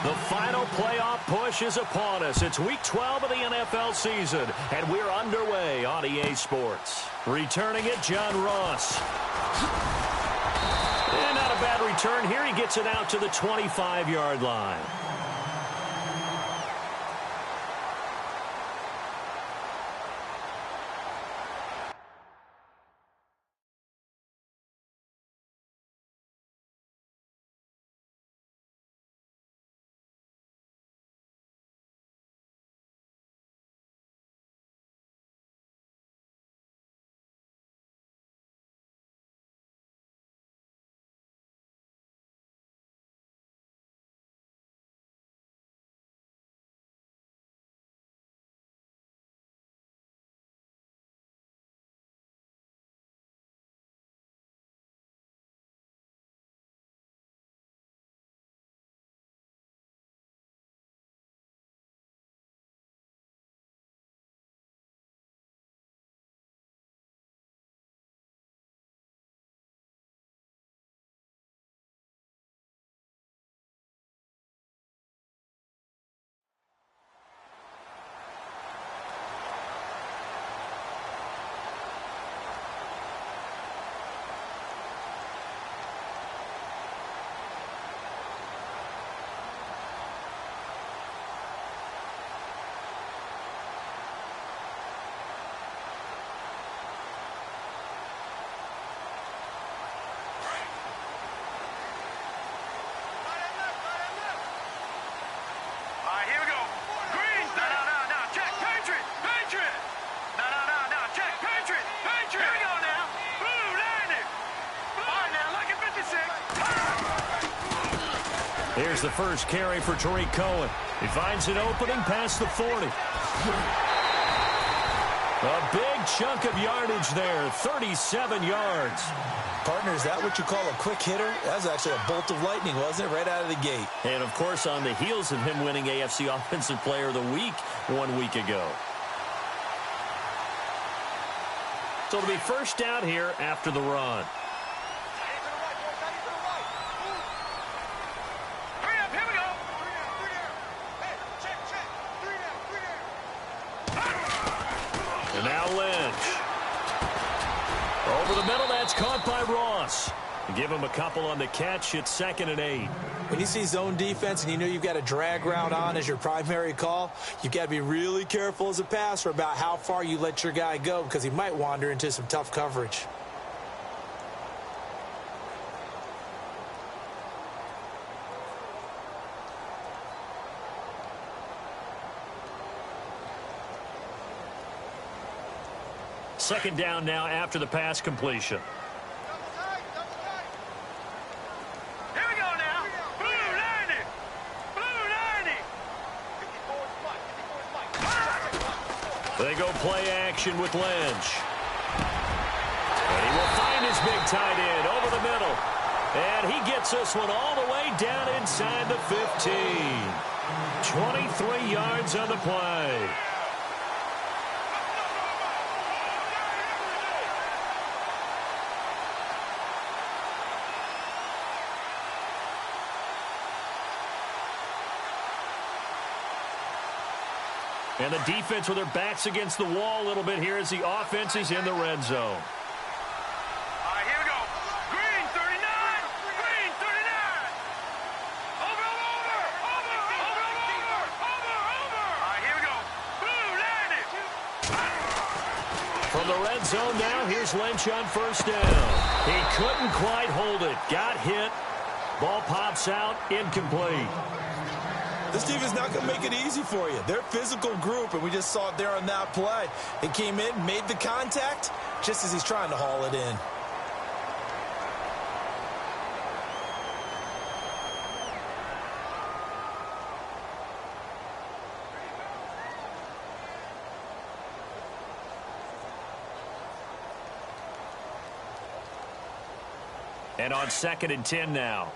The final playoff push is upon us. It's Week 12 of the NFL season, and we're underway on EA Sports. Returning it, John Ross. And not a bad return here. He gets it out to the 25-yard line. Here's the first carry for Tariq Cohen. He finds an opening past the 40. A big chunk of yardage there, 37 yards. Partner, is that what you call a quick hitter? That was actually a bolt of lightning, wasn't it? Right out of the gate. And, of course, on the heels of him winning AFC Offensive Player of the Week 1 week ago. So it'll be first down here after the run. And now Lynch. Over the middle, that's caught by Ross. Give him a couple on the catch. It's 2nd and 8. When you see zone defense and you know you've got a drag route on as your primary call, you've got to be really careful as a passer about how far you let your guy go because he might wander into some tough coverage. Second down now after the pass completion. Here we go now. Blue 90. Blue 90. They go play action with Lynch. And he will find his big tight end over the middle. And he gets this one all the way down inside the 15. 23 yards on the play. And the defense with their backs against the wall a little bit here as the offense is in the red zone. All right, here we go. Green 39. Green 39. Over. All right, here we go. Blue 90. From the red zone now, here's Lynch on first down. He couldn't quite hold it. Got hit. Ball pops out. Incomplete. This team is not going to make it easy for you. They're a physical group, and we just saw it there on that play. They came in, made the contact, just as he's trying to haul it in. And on 2nd and 10 now.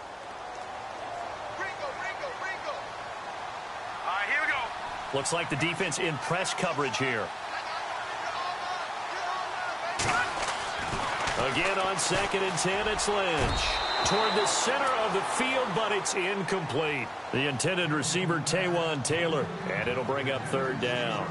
Looks like the defense in press coverage here. Again on 2nd and 10, it's Lynch. toward the center of the field, but it's incomplete. The intended receiver, Taywan Taylor, and it'll bring up third down.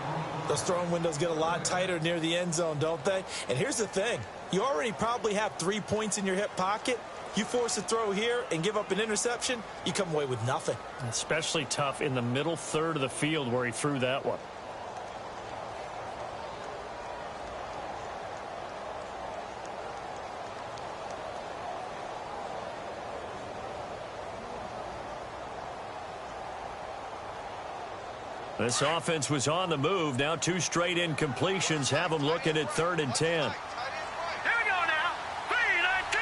Those throwing windows get a lot tighter near the end zone, don't they? And here's the thing. You already probably have 3 points in your hip pocket. You force a throw here and give up an interception, you come away with nothing. Especially tough in the middle third of the field where he threw that one. This offense was on the move. Now 2 straight incompletions have them looking at 3rd and 10. Here we go now. 3-19.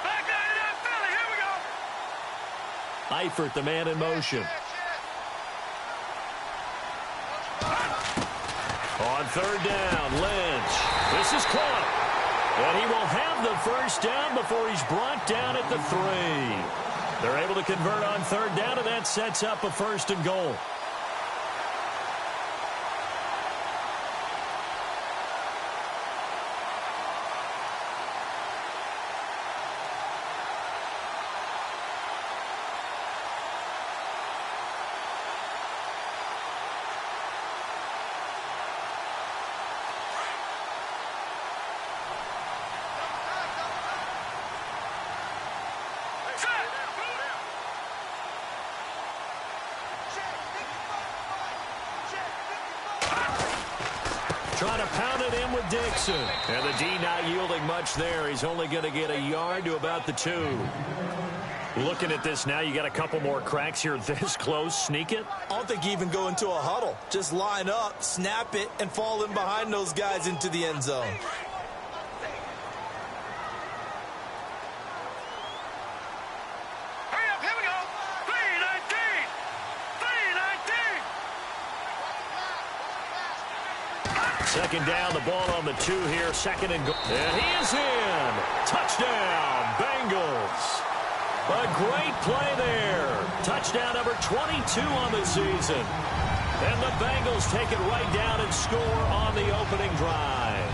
Back down to that Philly. Here we go. Eifert, the man in motion. On 3rd down, Lynch. This is caught. And he will have the first down before he's brought down at the 3. They're able to convert on 3rd down, and that sets up a 1st and goal. Trying to pound it in with Dixon. And the D not yielding much there. He's only going to get a yard to about the 2. Looking at this now, you got a couple more cracks here this close. Sneak it? I don't think you even go into a huddle. Just line up, snap it, and fall in behind those guys into the end zone. Hurry up. Here we go. 3-19. 3-19. 2nd down, the ball on the 2 here. 2nd and goal. And he is in. Touchdown, Bengals. A great play there. Touchdown number 22 on the season. And the Bengals take it right down and score on the opening drive.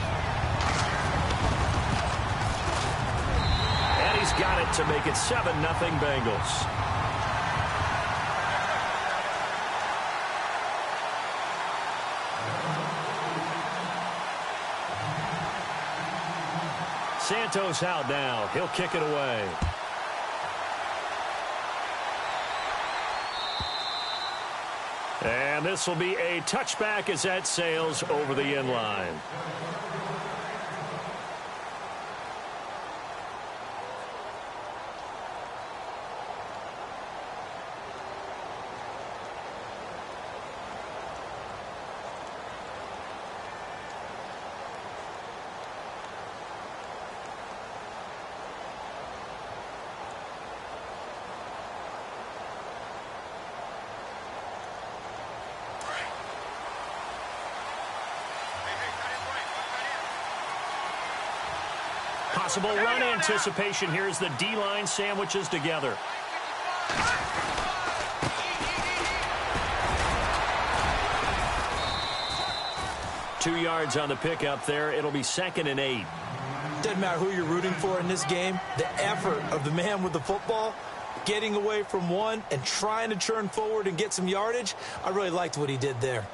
And he's got it to make it 7-0 Bengals. Santos out now. He'll kick it away. And this will be a touchback as that sails over the end line. Possible run anticipation here as the D-line sandwiches together. 2 yards on the pickup there. It'll be 2nd and 8. Doesn't matter who you're rooting for in this game. The effort of the man with the football, getting away from one and trying to turn forward and get some yardage, I really liked what he did there.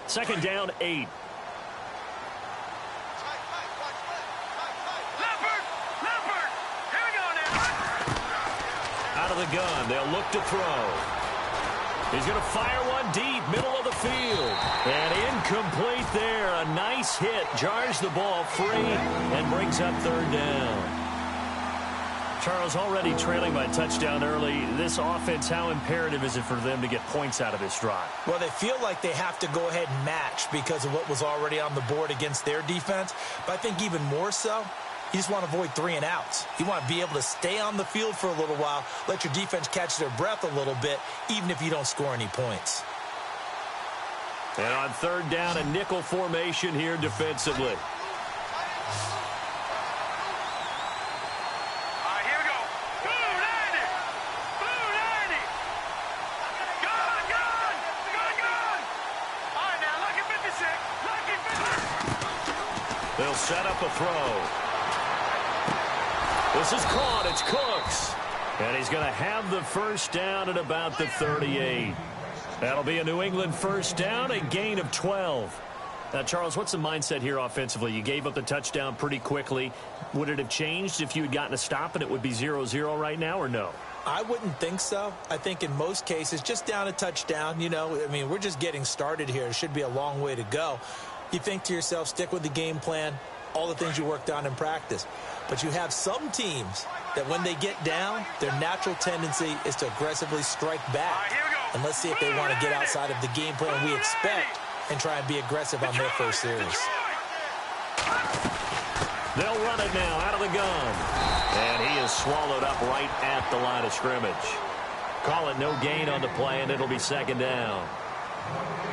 Second down, 8. Leopard! Here we go now. Out of the gun, they'll look to throw. He's going to fire one deep, middle of the field. And incomplete there. A nice hit, jars the ball free, and brings up 3rd down. Charles, already trailing by touchdown early. This offense, how imperative is it for them to get points out of this drive? Well, they feel like they have to go ahead and match because of what was already on the board against their defense. But I think even more so, You just want to avoid 3 and outs. You want to be able to stay on the field for a little while, let your defense catch their breath a little bit, even if you don't score any points. And on third down, a nickel formation here defensively. They'll set up a throw. This is caught. It's Cooks. And he's going to have the first down at about the 38. That'll be a New England first down, a gain of 12. Now, Charles, what's the mindset here offensively? You gave up the touchdown pretty quickly. Would it have changed if you had gotten a stop and it would be 0-0 right now, or no? I wouldn't think so. I think in most cases, just down a touchdown, we're just getting started here. It should be a long way to go. You think to yourself, stick with the game plan, all the things you worked on in practice. But you have some teams that when they get down, their natural tendency is to aggressively strike back. And let's see if they want to get outside of the game plan we expect and try and be aggressive on their first series. They'll run it now out of the gun. And he is swallowed up right at the line of scrimmage. Call it no gain on the play, and it'll be second down.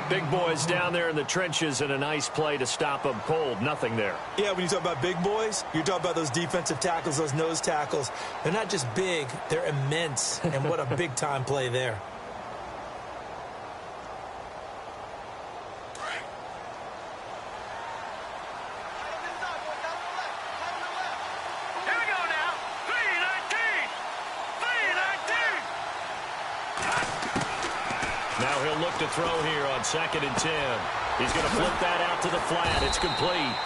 Big boys down there in the trenches, and a nice play to stop them cold. Nothing there. Yeah, when you talk about big boys, you're talking about those defensive tackles, those nose tackles. They're not just big, they're immense. And what a big-time play there. Now he'll look to throw here on 2nd and 10. He's going to flip that out to the flat. It's complete.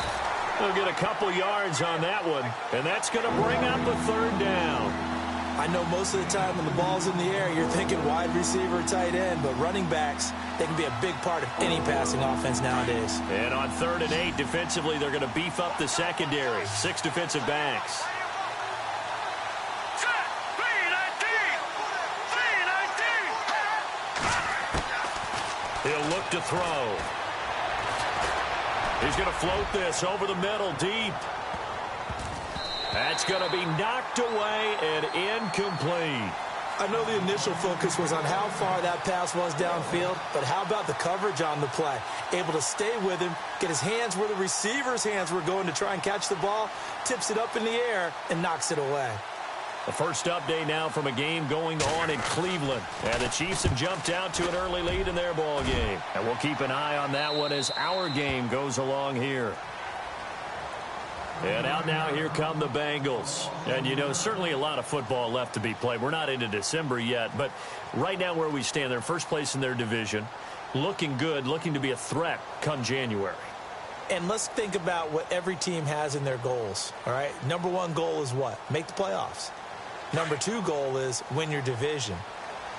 He'll get a couple yards on that one, and that's going to bring up a third down. I know most of the time when the ball's in the air, you're thinking wide receiver, tight end, but running backs, they can be a big part of any passing offense nowadays. And on 3rd and 8, defensively, they're going to beef up the secondary. 6 defensive backs. He'll look to throw. He's going to float this over the middle deep. That's going to be knocked away and incomplete. I know the initial focus was on how far that pass was downfield, but how about the coverage on the play? Able to stay with him, get his hands where the receiver's hands were going to try and catch the ball, tips it up in the air, and knocks it away. The first update now from a game going on in Cleveland. And the Chiefs have jumped out to an early lead in their ball game. And we'll keep an eye on that one as our game goes along here. And out now, here come the Bengals. And, certainly a lot of football left to be played. We're not into December yet, but right now where we stand, they're first place in their division. Looking good, looking to be a threat come January. And let's think about what every team has in their goals, all right? Number 1 goal is what? Make the playoffs. Number 2 goal is win your division.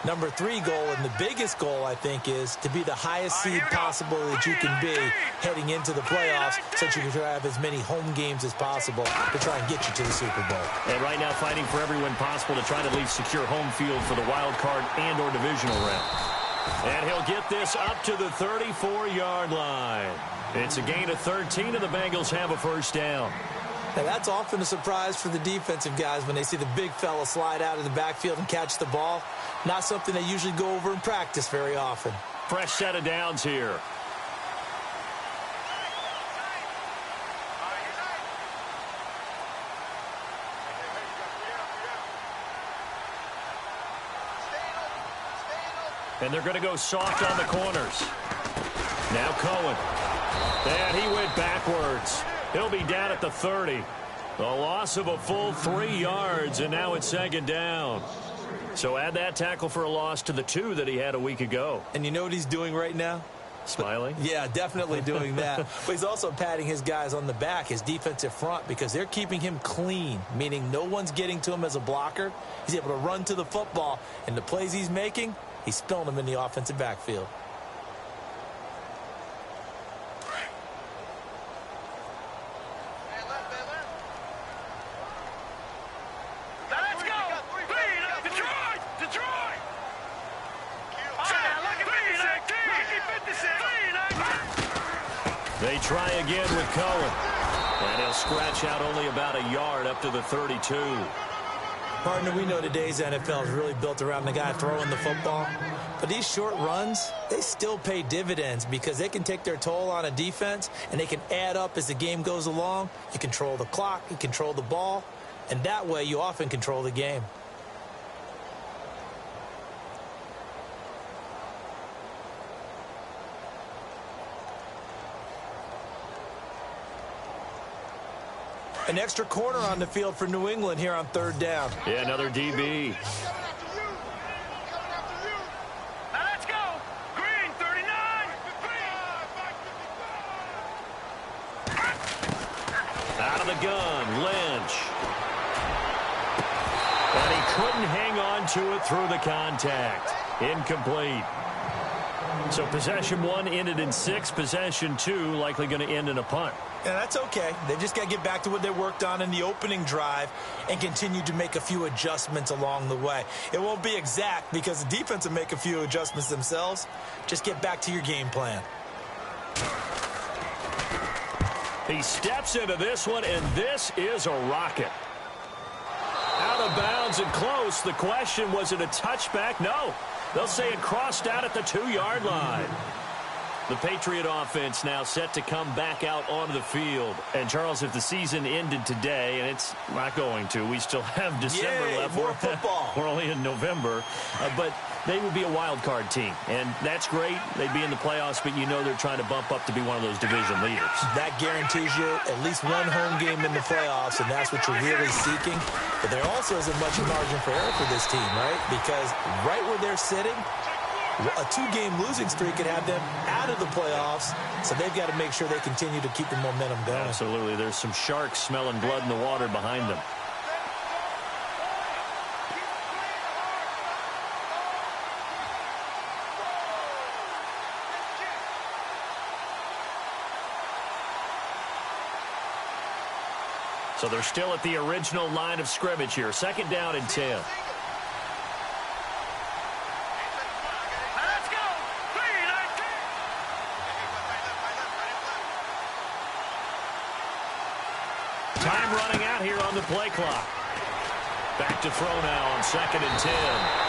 Number 3 goal, and the biggest goal, I think, is to be the highest seed possible that you can be heading into the playoffs so that you can have as many home games as possible to try and get you to the Super Bowl. And right now fighting for every win possible to try to at least secure home field for the wild card and or divisional round. And he'll get this up to the 34-yard line. It's a gain of 13, and the Bengals have a first down. Now, that's often a surprise for the defensive guys when they see the big fella slide out of the backfield and catch the ball. Not something they usually go over in practice very often. Fresh set of downs here. And they're going to go soft on the corners. Now Cohen. And he went backwards. He'll be down at the 30. The loss of a full 3 yards, and now it's second down. So add that tackle for a loss to the 2 that he had a week ago. And you know what he's doing right now? Smiling? Yeah, definitely doing that. But he's also patting his guys on the back, his defensive front, because they're keeping him clean, meaning no one's getting to him as a blocker. He's able to run to the football, and the plays he's making, he's spilling them in the offensive backfield. They try again with Cohen. And he'll scratch out only about a yard up to the 32. Partner, we know today's NFL is really built around the guy throwing the football. But these short runs, they still pay dividends because they can take their toll on a defense, and they can add up as the game goes along. You control the clock, you control the ball, and that way you often control the game. An extra corner on the field for New England here on third down. Yeah, another DB. Now let's go. Green, 39. Out of the gun, Lynch. And he couldn't hang on to it through the contact. Incomplete. So possession 1 ended in 6. Possession 2 likely going to end in a punt. Yeah, that's okay. They just got to get back to what they worked on in the opening drive and continue to make a few adjustments along the way. It won't be exact because the defense will make a few adjustments themselves. Just get back to your game plan. He steps into this one, and this is a rocket. Out of bounds and close. The question, was it a touchback? No. They'll say it crossed out at the 2-yard line. The Patriot offense now set to come back out onto the field. And, Charles, if the season ended today, and it's not going to, we still have December left. More football. We're only in November. But they would be a wild card team. And that's great. They'd be in the playoffs, but you know they're trying to bump up to be one of those division leaders. That guarantees you at least one home game in the playoffs, and that's what you're really seeking. But there also isn't much margin for error for this team, right? Because right where they're sitting, a 2-game losing streak could have them out of the playoffs, so they've got to make sure they continue to keep the momentum going. Absolutely. There's some sharks smelling blood in the water behind them. So they're still at the original line of scrimmage here. 2nd down and 10. Time running out here on the play clock. Back to throw now on 2nd and 10.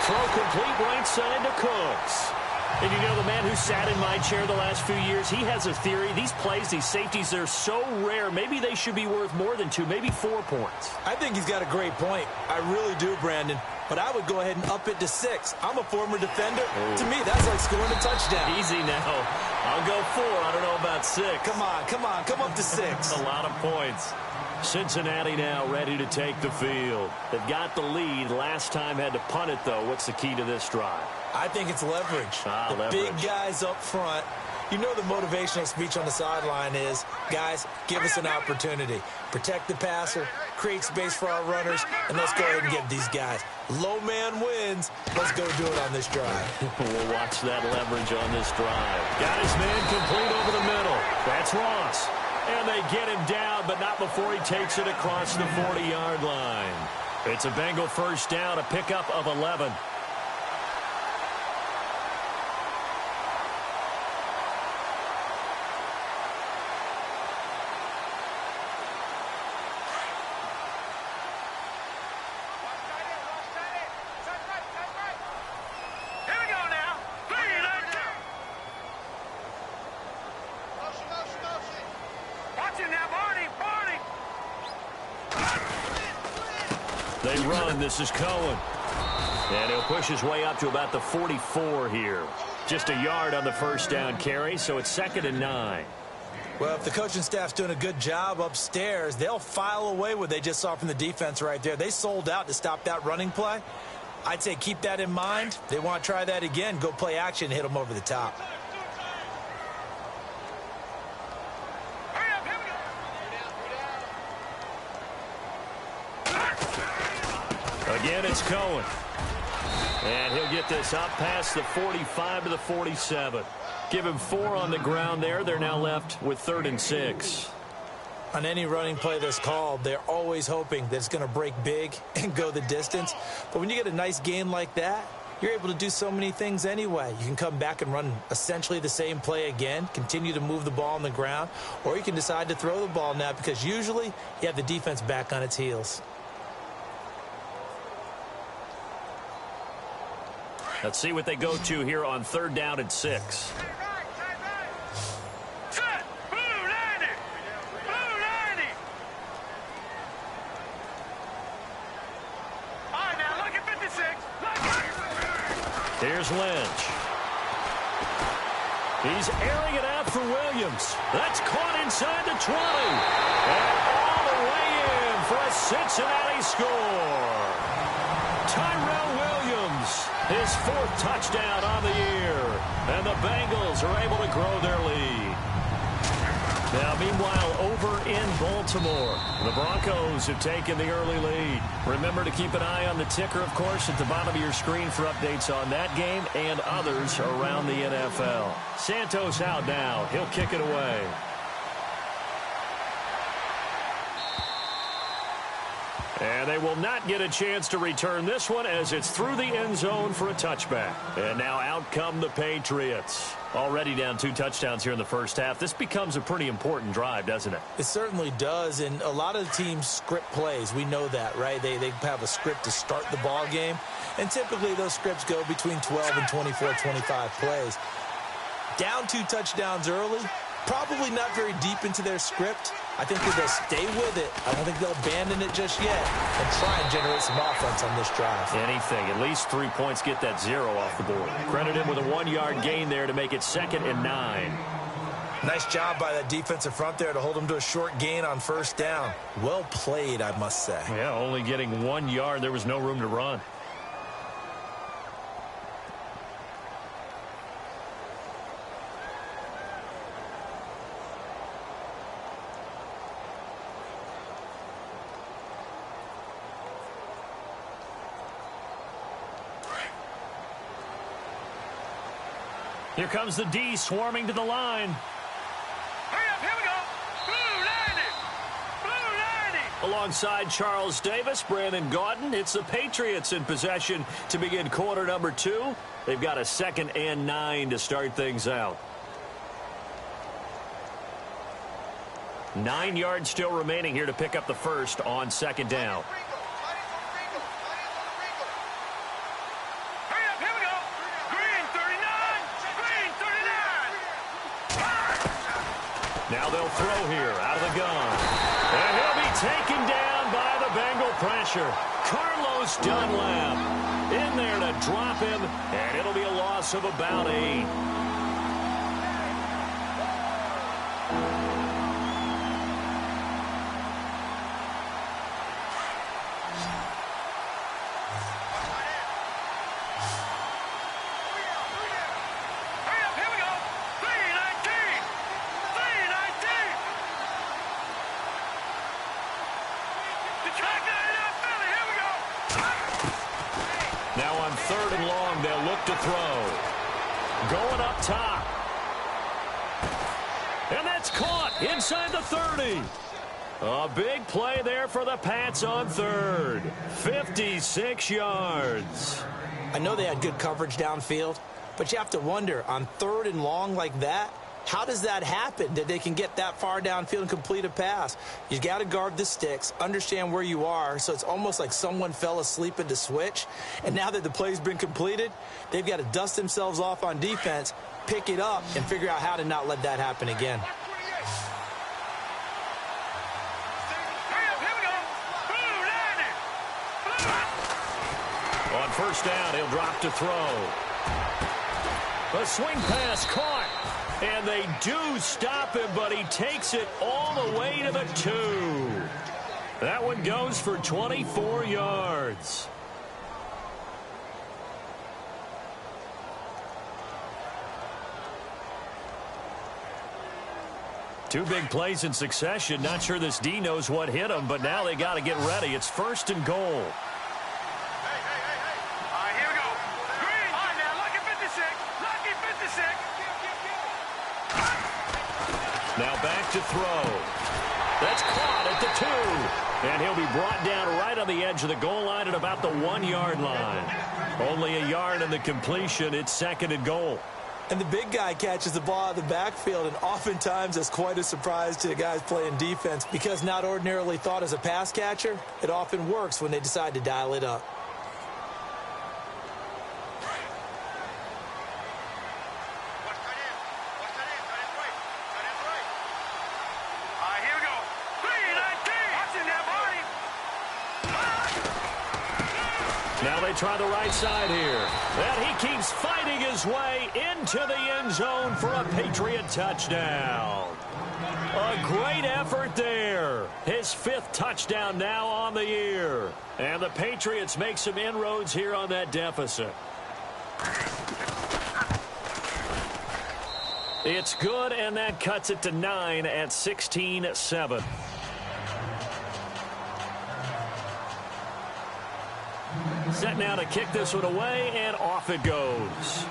Throw complete right side to Cooks. And you know, the man who sat in my chair the last few years, he has a theory. These plays, these safeties, they're so rare. Maybe they should be worth more than 2, maybe 4 points. I think he's got a great point. I really do, Brandon. But I would go ahead and up it to 6. I'm a former defender. Oh. To me, that's like scoring a touchdown. Easy now. I'll go 4. I don't know about 6. Come on, come on. Come up to 6. A lot of points. Cincinnati now ready to take the field. They've got the lead. Last time had to punt it, though. What's the key to this drive? I think it's leverage. The Leverage. big guys up front. You know the motivational speech on the sideline is, guys, give us an opportunity. Protect the passer, create space for our runners, and let's go ahead and get these guys. Low man wins. Let's go do it on this drive. We'll watch that leverage on this drive. Got his man complete over the middle. That's Ross. And they get him down, but not before he takes it across the 40-yard line. It's a Bengal 1st down, a pickup of 11. They run. This is Cohen. And he'll push his way up to about the 44 here. Just a yard on the 1st down carry, so it's 2nd and 9. Well, if the coaching staff's doing a good job upstairs, they'll file away what they just saw from the defense right there. They sold out to stop that running play. I'd say keep that in mind. They want to try that again. Go play action, hit them over the top. Again, it's Cohen. And he'll get this up past the 45 to the 47. Give him 4 on the ground there. They're now left with 3rd and 6. On any running play that's called, they're always hoping that it's going to break big and go the distance. But when you get a nice gain like that, you're able to do so many things anyway. You can come back and run essentially the same play again, continue to move the ball on the ground, or you can decide to throw the ball now because usually you have the defense back on its heels. Let's see what they go to here on 3rd down and 6. Set. Blue 90. Blue 90. All right, now look at 56. Here's Lynch. He's airing it out for Williams. That's caught inside the 20. And all the way in for a Cincinnati score. Tyrell Williams, his 4th touchdown on the year. And the Bengals are able to grow their lead. Now, meanwhile, over in Baltimore, the Broncos have taken the early lead. Remember to keep an eye on the ticker, of course, at the bottom of your screen for updates on that game and others around the NFL. Santos out now. He'll kick it away. And they will not get a chance to return this one as it's through the end zone for a touchback. And now out come the Patriots. Already down 2 touchdowns here in the first half. This becomes a pretty important drive, doesn't it? It certainly does, and a lot of the teams script plays. We know that, right? They have a script to start the ball game, and typically those scripts go between 12 and 24, 25 plays. Down 2 touchdowns early, probably not very deep into their script. I think that they'll stay with it. I don't think they'll abandon it just yet and try and generate some offense on this drive. Anything. At least 3 points, get that 0 off the board. Credit him with a 1-yard gain there to make it 2nd and 9. Nice job by that defensive front there to hold him to a short gain on 1st down. Well played, I must say. Yeah, only getting 1 yard. There was no room to run. Here comes the D swarming to the line. Hurry up, here we go. Blue 90. Blue 90. Alongside Charles Davis, Brandon Gaudin, it's the Patriots in possession to begin quarter number 2. They've got a 2nd and 9 to start things out. 9 yards still remaining here to pick up the first on 2nd down. Now they'll throw here out of the gun. And he'll be taken down by the Bengal pressure. Carlos Dunlap in there to drop him, and it'll be a loss of about 8. Now on 3rd and long, they'll look to throw. Going up top. And that's caught inside the 30. A big play there for the Pats on 3rd. 56 yards. I know they had good coverage downfield, but you have to wonder, on 3rd and long like that, how does that happen, that they can get that far downfield and complete a pass? You got to guard the sticks, understand where you are, so it's almost like someone fell asleep at the switch, and now that the play's been completed, they've got to dust themselves off on defense, pick it up, and figure out how to not let that happen again. On 1st down, he'll drop to throw. A swing pass caught. And they do stop him, but he takes it all the way to the 2. That one goes for 24 yards. Two big plays in succession. Not sure this D knows what hit him, but now they got to get ready. It's 1st and goal. All right, here we go. Green. All right, now, lucky 56. Lucky 56. Now back to throw. That's caught at the 2. And he'll be brought down right on the edge of the goal line at about the 1-yard line. Only a yard in the completion. It's 2nd and goal. And the big guy catches the ball out of the backfield, and oftentimes that's quite a surprise to the guys playing defense because not ordinarily thought as a pass catcher, it often works when they decide to dial it up. Here we go. 3-19. Watching that body. Now they try the right side here. And he keeps fighting his way into the end zone for a Patriot touchdown. A great effort there. His 5th touchdown now on the year. And the Patriots make some inroads here on that deficit. It's good, and that cuts it to 9 at 16-7. Set now to kick this one away, and off it goes.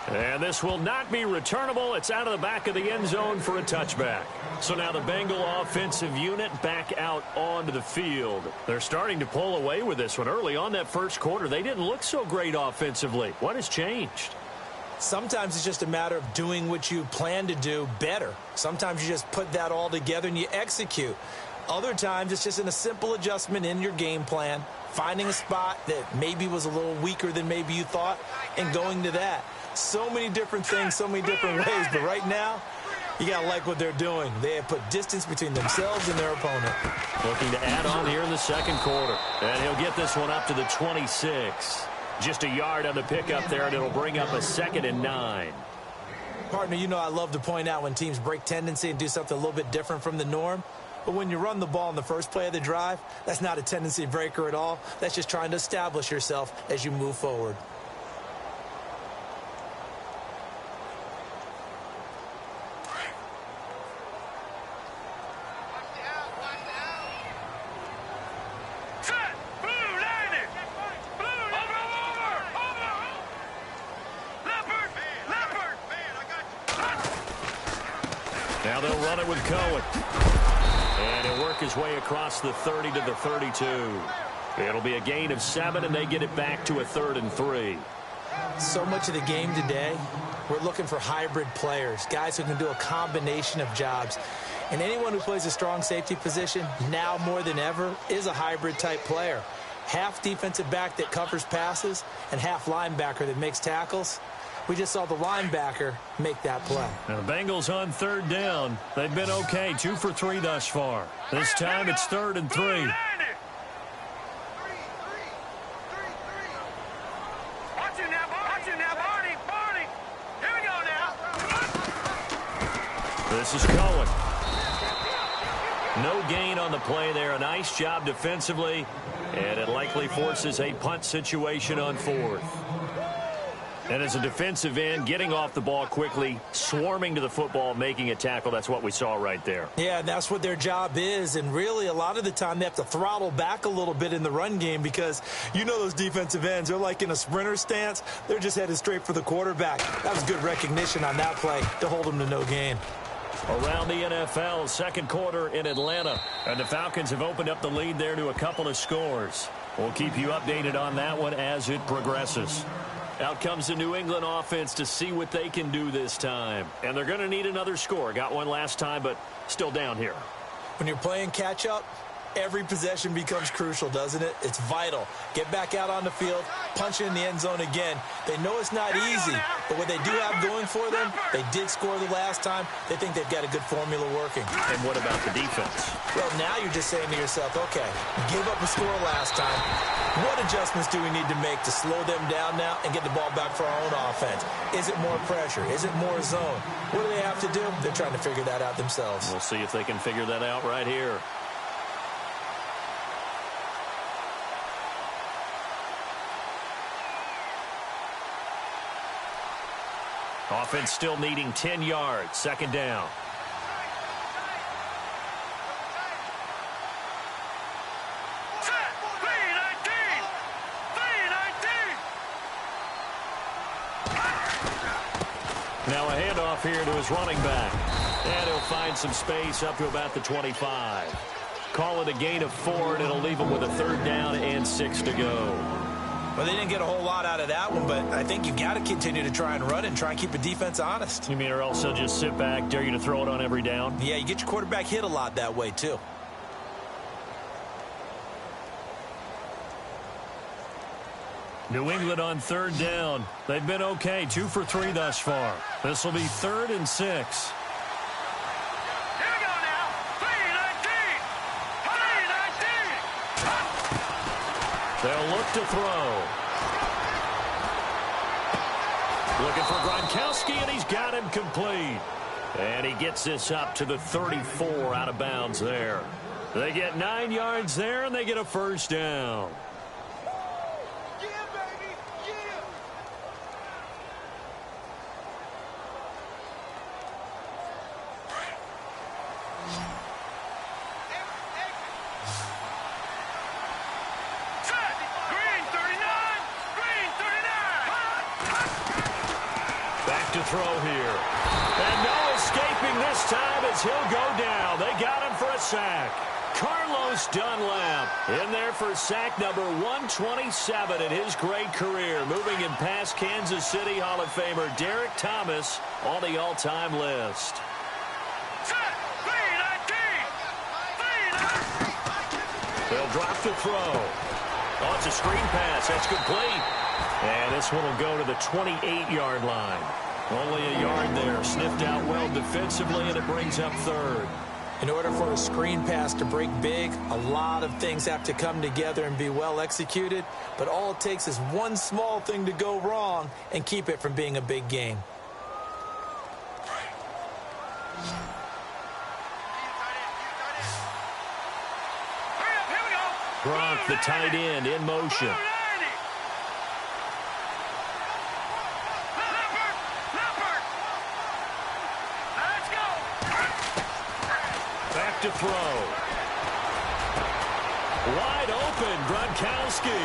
And this will not be returnable. It's out of the back of the end zone for a touchback. So now the Bengal offensive unit back out onto the field. They're starting to pull away with this one. Early on that first quarter, they didn't look so great offensively. What has changed? Sometimes it's just a matter of doing what you plan to do better. Sometimes you just put that all together and you execute. Other times it's just in a simple adjustment in your game plan, finding a spot that maybe was a little weaker than maybe you thought, and going to that. So many different things, so many different ways, but right now, you got to like what they're doing. They have put distance between themselves and their opponent. Looking to add on here in the second quarter. And he'll get this one up to the 26. Just a yard on the pickup there, and it'll bring up a 2nd and 9. Partner, you know I love to point out when teams break tendency and do something a little bit different from the norm. But when you run the ball in the first play of the drive, that's not a tendency breaker at all. That's just trying to establish yourself as you move forward. Now they'll run it with Cohen. And he'll work his way across the 30 to the 32. It'll be a gain of 7, and they get it back to a 3rd and 3. So much of the game today, we're looking for hybrid players, guys who can do a combination of jobs. And anyone who plays a strong safety position, now more than ever, is a hybrid-type player. Half defensive back that covers passes and half linebacker that makes tackles. We just saw the linebacker make that play. Now the Bengals on 3rd down. They've been okay, 2 for 3 thus far. This time it's 3rd and 3. Watching that body. Here we go now. This is Cohen. No gain on the play there. A nice job defensively. And it likely forces a punt situation on 4th. And as a defensive end, getting off the ball quickly, swarming to the football, making a tackle, that's what we saw right there. Yeah, that's what their job is. And really, a lot of the time, they have to throttle back a little bit in the run game because you know those defensive ends, they're like in a sprinter stance. They're just headed straight for the quarterback. That was good recognition on that play to hold them to no gain. Around the NFL, second quarter in Atlanta. And the Falcons have opened up the lead there to a couple of scores. We'll keep you updated on that one as it progresses. Out comes the New England offense to see what they can do this time. And they're going to need another score. Got one last time, but still down here. When you're playing catch-up, every possession becomes crucial, doesn't it? It's vital. Get back out on the field, punch it in the end zone again. They know it's not easy, but what they do have going for them, they did score the last time. They think they've got a good formula working. And what about the defense? Well, now you're just saying to yourself, okay, give up a score last time. What adjustments do we need to make to slow them down now and get the ball back for our own offense? Is it more pressure? Is it more zone? What do they have to do? They're trying to figure that out themselves. We'll see if they can figure that out right here. Offense still needing 10 yards. Second down. Now a handoff here to his running back. And he'll find some space up to about the 25. Call it a gain of 4, and it'll leave him with a 3rd down and 6 to go. Well, they didn't get a whole lot out of that one, but I think you got to continue to try and run and try and keep the defense honest. You mean or else they'll just sit back, dare you to throw it on every down? Yeah, you get your quarterback hit a lot that way, too. New England on 3rd down. They've been okay, 2 for 3 thus far. This will be 3rd and 6. Here we go now. 3-19. 3-19. They'll look to throw. Looking for Gronkowski, and he's got him complete. And he gets this up to the 34 out of bounds there. They get 9 yards there, and they get a 1st down. Throw here. And no escaping this time as he'll go down. They got him for a sack. Carlos Dunlap in there for sack number 127 in his great career. Moving in past Kansas City Hall of Famer Derek Thomas on the all-time list. They'll drop the throw. Oh, it's a screen pass. That's complete. And this one will go to the 28-yard line. Only a yard there. Sniffed out well defensively, and it brings up 3rd. In order for a screen pass to break big, a lot of things have to come together and be well executed. But all it takes is one small thing to go wrong and keep it from being a big gain. Gronk, the tight end, in motion. To throw. Wide open, Gronkowski.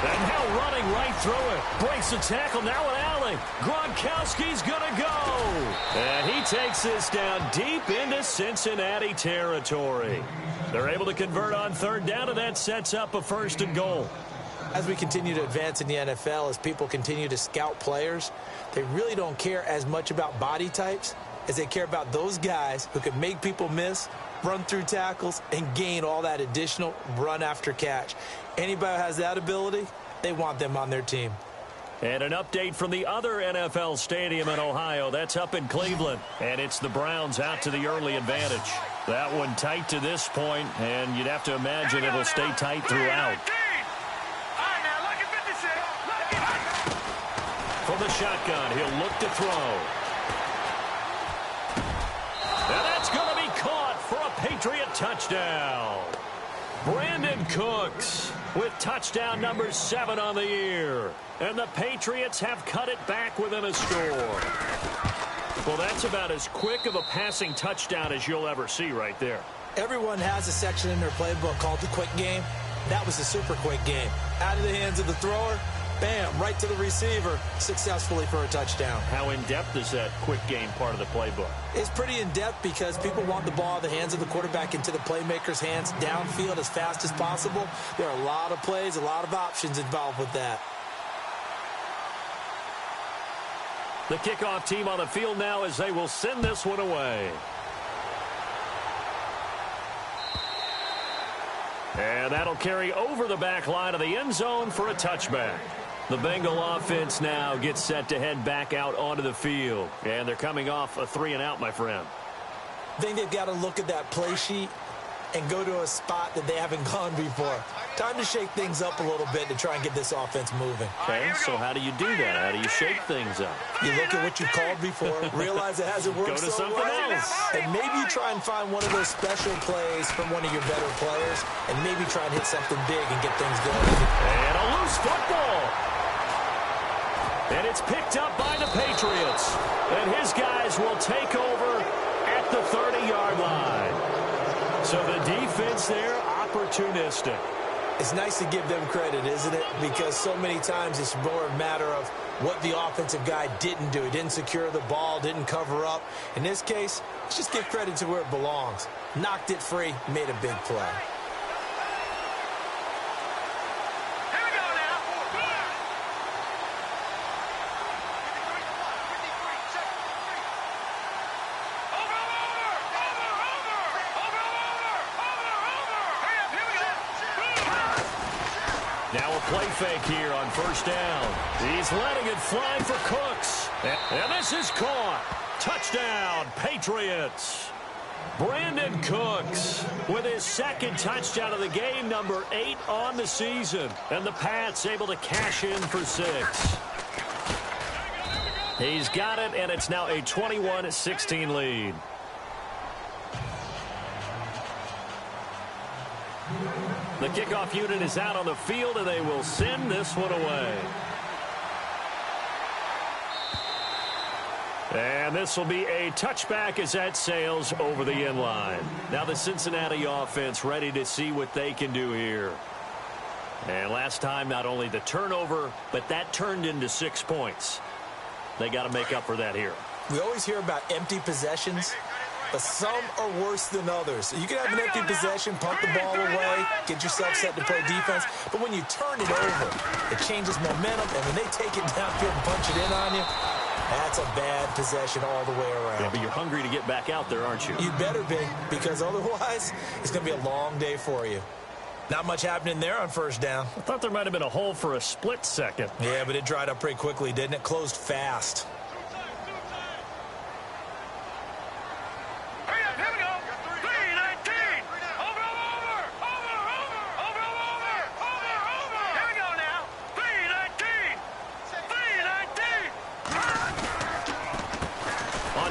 And now running right through it. Breaks the tackle, now an alley. Gronkowski's gonna go. And he takes this down deep into Cincinnati territory. They're able to convert on 3rd down, and that sets up a 1st and goal. As we continue to advance in the NFL, as people continue to scout players, they really don't care as much about body types as they care about those guys who can make people miss, run through tackles, and gain all that additional run after catch. Anybody who has that ability, they want them on their team. And an update from the other NFL stadium in Ohio. That's up in Cleveland. And it's the Browns out to the early advantage. That one tight to this point, and you'd have to imagine it'll stay tight throughout. From the shotgun, he'll look to throw. And that's going to be caught for a Patriot touchdown. Brandon Cooks with touchdown number 7 on the year. And the Patriots have cut it back within a score. Well, that's about as quick of a passing touchdown as you'll ever see right there. Everyone has a section in their playbook called the quick game. That was a super quick game. Out of the hands of the thrower, bam, right to the receiver, successfully for a touchdown. How in-depth is that quick game part of the playbook? It's pretty in-depth because people want the ball in the hands of the quarterback into the playmaker's hands downfield as fast as possible. There are a lot of plays, a lot of options involved with that. The kickoff team on the field now as they will send this one away. And that'll carry over the back line of the end zone for a touchback. The Bengal offense now gets set to head back out onto the field. And they're coming off a 3-and-out, my friend. I think they've got to look at that play sheet and go to a spot that they haven't gone before. Time to shake things up a little bit to try and get this offense moving. Okay, so how do you do that? How do you shake things up? You look at what you've called before, realize it hasn't worked so so something well, else. and maybe you try and find one of those special plays from one of your better players, and maybe try and hit something big and get things going. And a loose football. And it's picked up by the Patriots. And his guys will take over at the 30-yard line. So the defense there, opportunistic. It's nice to give them credit, isn't it? Because so many times it's more a matter of what the offensive guy didn't do. He didn't secure the ball, didn't cover up. In this case, let's just give credit to where it belongs. Knocked it free, made a big play. Now a play fake here on first down. He's letting it fly for Cooks. And this is caught. Touchdown, Patriots. Brandon Cooks with his second touchdown of the game, number 8 on the season. And the Pats able to cash in for 6. He's got it, and it's now a 21-16 lead. The kickoff unit is out on the field, and they will send this one away. And this will be a touchback as that sails over the end line. Now the Cincinnati offense ready to see what they can do here. And last time, not only the turnover, but that turned into 6 points. They got to make up for that here. We always hear about empty possessions, but some are worse than others. You can have an empty possession, punt the ball away, get yourself set to play defense, but when you turn it over, it changes momentum, and when they take it downfield and punch it in on you, that's a bad possession all the way around. Yeah, but you're hungry to get back out there, aren't you? You better be, because otherwise, it's going to be a long day for you. Not much happening there on first down. I thought there might have been a hole for a split second. Yeah, but it dried up pretty quickly, didn't it? Closed fast.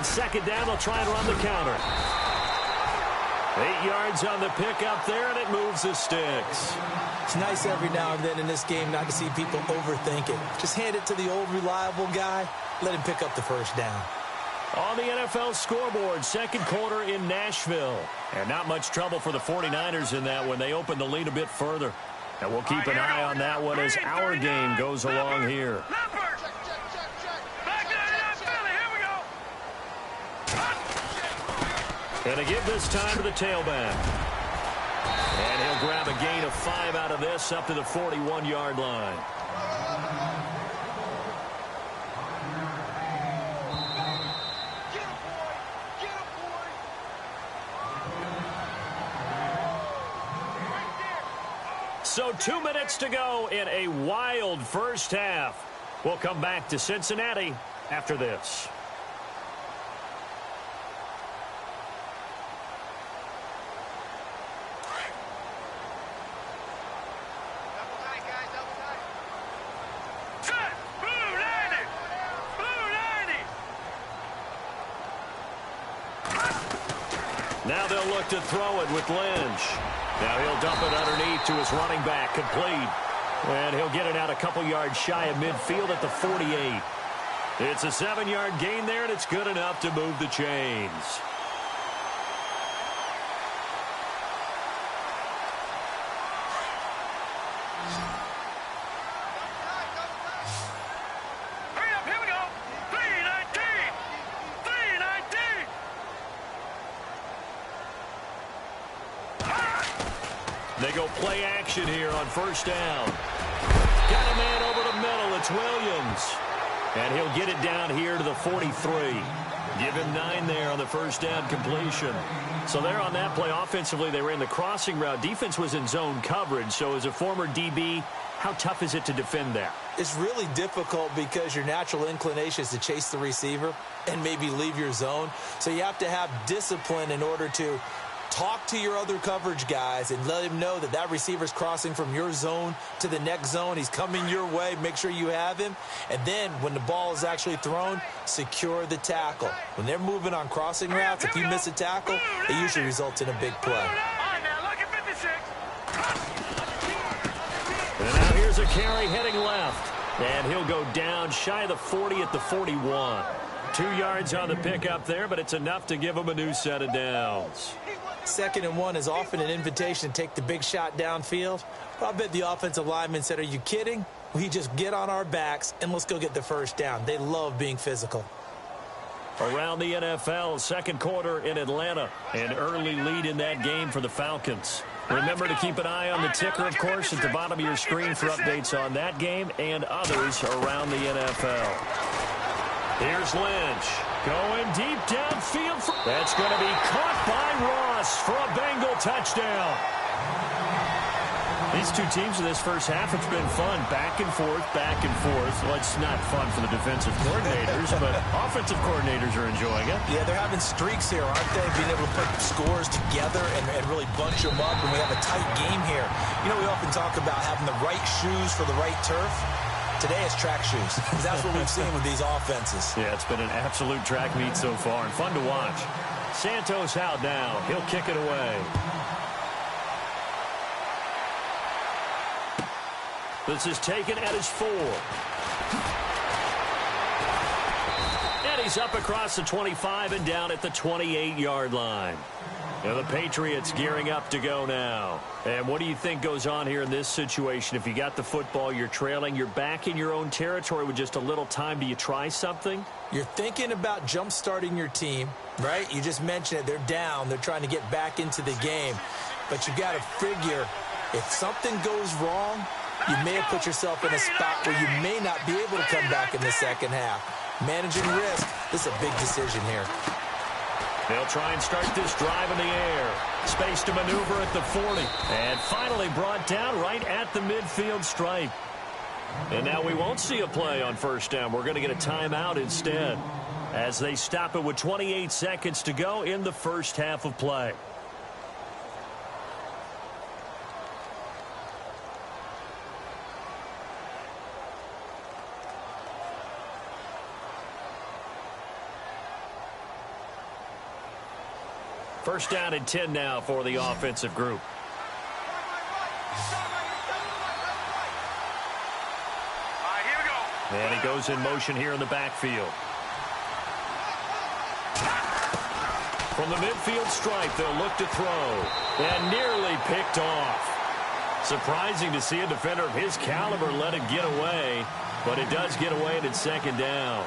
Second down, they'll try and run the counter. 8 yards on the pickup there, and it moves the sticks. It's nice every now and then in this game not to see people overthink it. Just hand it to the old reliable guy. Let him pick up the first down. On the NFL scoreboard, second quarter in Nashville. And not much trouble for the 49ers in that when they open the lead a bit further. And we'll keep an eye on that one as our game goes along here. And to give this time to the tailback. And he'll grab a gain of 5 out of this up to the 41-yard line. So 2 minutes to go in a wild first half. We'll come back to Cincinnati after this. Now they'll look to throw it with Lynch. Now he'll dump it underneath to his running back, complete. And he'll get it out a couple yards shy of midfield at the 48. It's a 7-yard gain there, and it's good enough to move the chains. They go play action here on first down. Got a man over the middle. It's Williams. And he'll get it down here to the 43. Give him 9 there on the first down completion. So there on that play, offensively, they ran the crossing route. Defense was in zone coverage. So as a former DB, how tough is it to defend that? It's really difficult because your natural inclination is to chase the receiver and maybe leave your zone. So you have to have discipline in order to talk to your other coverage guys and let him know that that receiver's crossing from your zone to the next zone. He's coming your way. Make sure you have him. And then when the ball is actually thrown, secure the tackle. When they're moving on crossing routes, if you miss a tackle, it usually results in a big play. And now here's a carry heading left. And he'll go down shy of the 40 at the 41. 2 yards on the pickup there, but it's enough to give them a new set of downs. 2nd and 1 is often an invitation to take the big shot downfield. Well, I bet the offensive lineman said, are you kidding? We just get on our backs and let's go get the first down. They love being physical. Around the NFL, 2nd quarter in Atlanta. An early lead in that game for the Falcons. Remember to keep an eye on the ticker, of course, at the bottom of your screen for updates on that game and others around the NFL. Here's Lynch. Going deep downfield. That's going to be caught by Ross for a Bengal touchdown. These two teams in this first half, it's been fun. Back and forth, back and forth. Well, it's not fun for the defensive coordinators, but offensive coordinators are enjoying it. Yeah, they're having streaks here, aren't they? Being able to put scores together and really bunch them up, and we have a tight game here. You know, we often talk about having the right shoes for the right turf. Today it's track shoes. That's what we've seen with these offenses. Yeah, it's been an absolute track meet so far and fun to watch. Santos out now. He'll kick it away. This is taken at his 4. And he's up across the 25 and down at the 28-yard line. Now the Patriots gearing up to go now. And what do you think goes on here in this situation? If you got the football, you're trailing, you're back in your own territory with just a little time. Do you try something? You're thinking about jump-starting your team, right? You just mentioned it. They're down. They're trying to get back into the game. But you got to figure if something goes wrong, you may have put yourself in a spot where you may not be able to come back in the second half. Managing risk, this is a big decision here. They'll try and start this drive in the air. Space to maneuver at the 40. And finally brought down right at the midfield stripe. And now we won't see a play on first down. We're going to get a timeout instead as they stop it with 28 seconds to go in the first half of play. First down and 10 now for the offensive group. All right, here we go. And he goes in motion here in the backfield. From the midfield stripe, they'll look to throw. And nearly picked off. Surprising to see a defender of his caliber let it get away. But it does get away and it's 2nd down.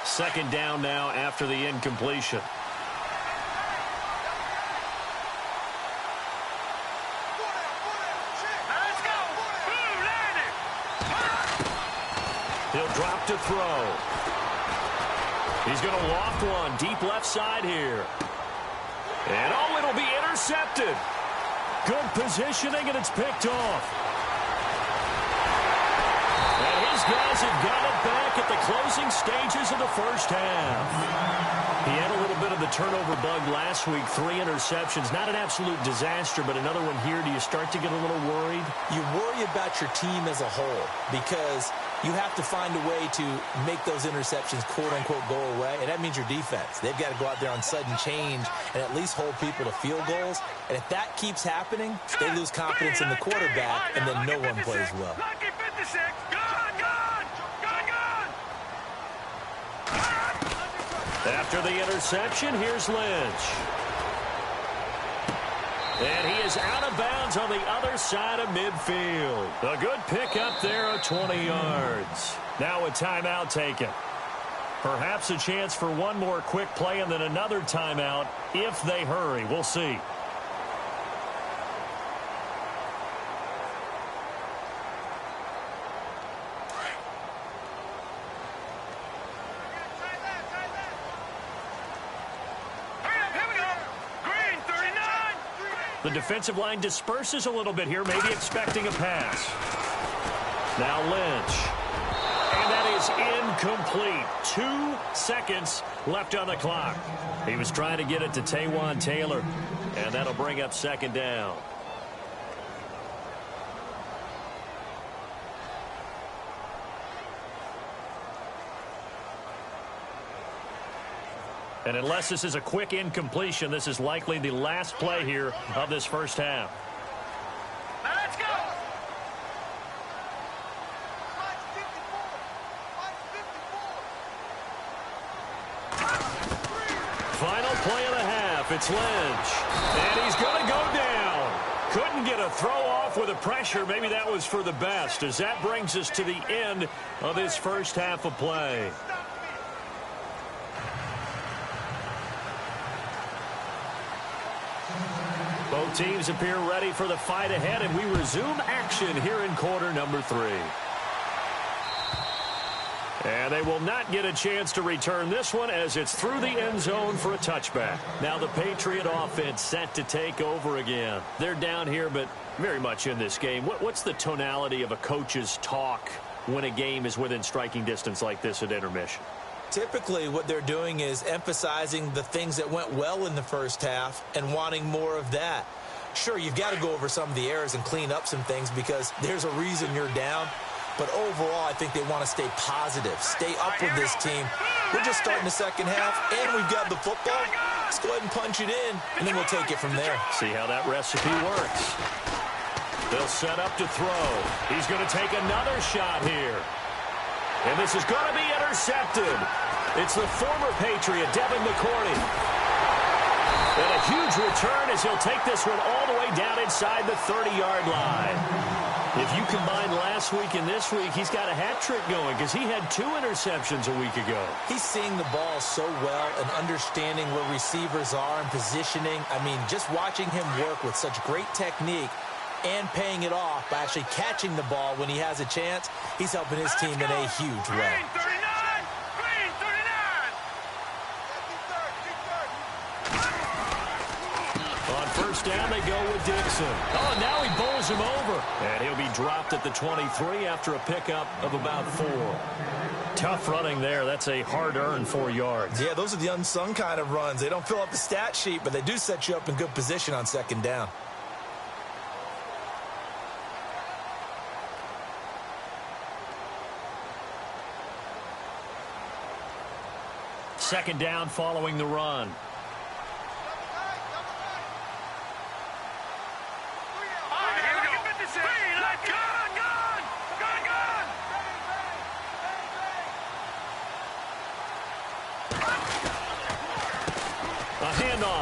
Second down now after the incompletion. Let's go. Boom, landed. He'll drop to throw. He's going to loft one deep left side here. And oh, it'll be intercepted. Good positioning, and it's picked off. And his guys have got it back at the closing stages of the first half. He had a little bit of the turnover bug last week, 3 interceptions. Not an absolute disaster, but another one here. Do you start to get a little worried? You worry about your team as a whole because you have to find a way to make those interceptions, quote-unquote, go away, and that means your defense. They've got to go out there on sudden change and at least hold people to field goals. And if that keeps happening, they lose confidence in the quarterback, and then no one plays well. Lucky 56. After the interception, here's Lynch. And he is out of bounds on the other side of midfield. A good pickup there of 20 yards. Now a timeout taken. Perhaps a chance for one more quick play and then another timeout if they hurry. We'll see. The defensive line disperses a little bit here, maybe expecting a pass. Now Lynch. And that is incomplete. 2 seconds left on the clock. He was trying to get it to Taywan Taylor, and that'll bring up 2nd down. And unless this is a quick incompletion, this is likely the last play here of this first half. Let's go. Final play of the half. It's Lynch. And he's going to go down. Couldn't get a throw off with the pressure. Maybe that was for the best, as that brings us to the end of this first half of play. Both teams appear ready for the fight ahead, and we resume action here in quarter number 3. And they will not get a chance to return this one, as it's through the end zone for a touchback. Now the Patriot offense set to take over again. They're down here, but very much in this game. What's the tonality of a coach's talk when a game is within striking distance like this at intermission? Typically, what they're doing is emphasizing the things that went well in the first half and wanting more of that. Sure, you've got to go over some of the errors and clean up some things because there's a reason you're down. But overall, I think they want to stay positive, stay up with this team. We're just starting the second half, and we've got the football. Let's go ahead and punch it in, and then we'll take it from there. See how that recipe works. They'll set up to throw. He's going to take another shot here. And this is going to be intercepted. It's the former Patriot, Devin McCourty. And a huge return as he'll take this one all the way down inside the 30-yard line. If you combine last week and this week, he's got a hat trick going because he had 2 interceptions a week ago. He's seeing the ball so well and understanding where receivers are and positioning. I mean, just watching him work with such great technique and paying it off by actually catching the ball when he has a chance, he's helping his team in a huge way. First down, they go with Dixon. Oh, and now he bowls him over. And he'll be dropped at the 23 after a pickup of about 4. Tough running there. That's a hard-earned 4 yards. Yeah, those are the unsung kind of runs. They don't fill up the stat sheet, but they do set you up in good position on second down. Second down following the run.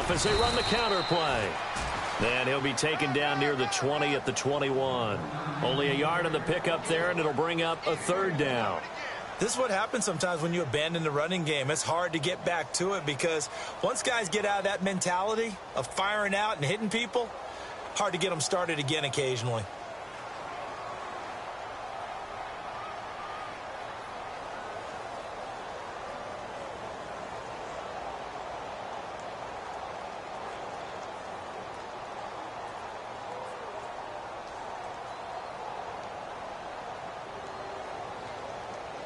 As they run the counter play. And he'll be taken down near the 20 at the 21. Only a yard on the pickup there, and it'll bring up a third down. This is what happens sometimes when you abandon the running game. It's hard to get back to it because once guys get out of that mentality of firing out and hitting people, hard to get them started again occasionally.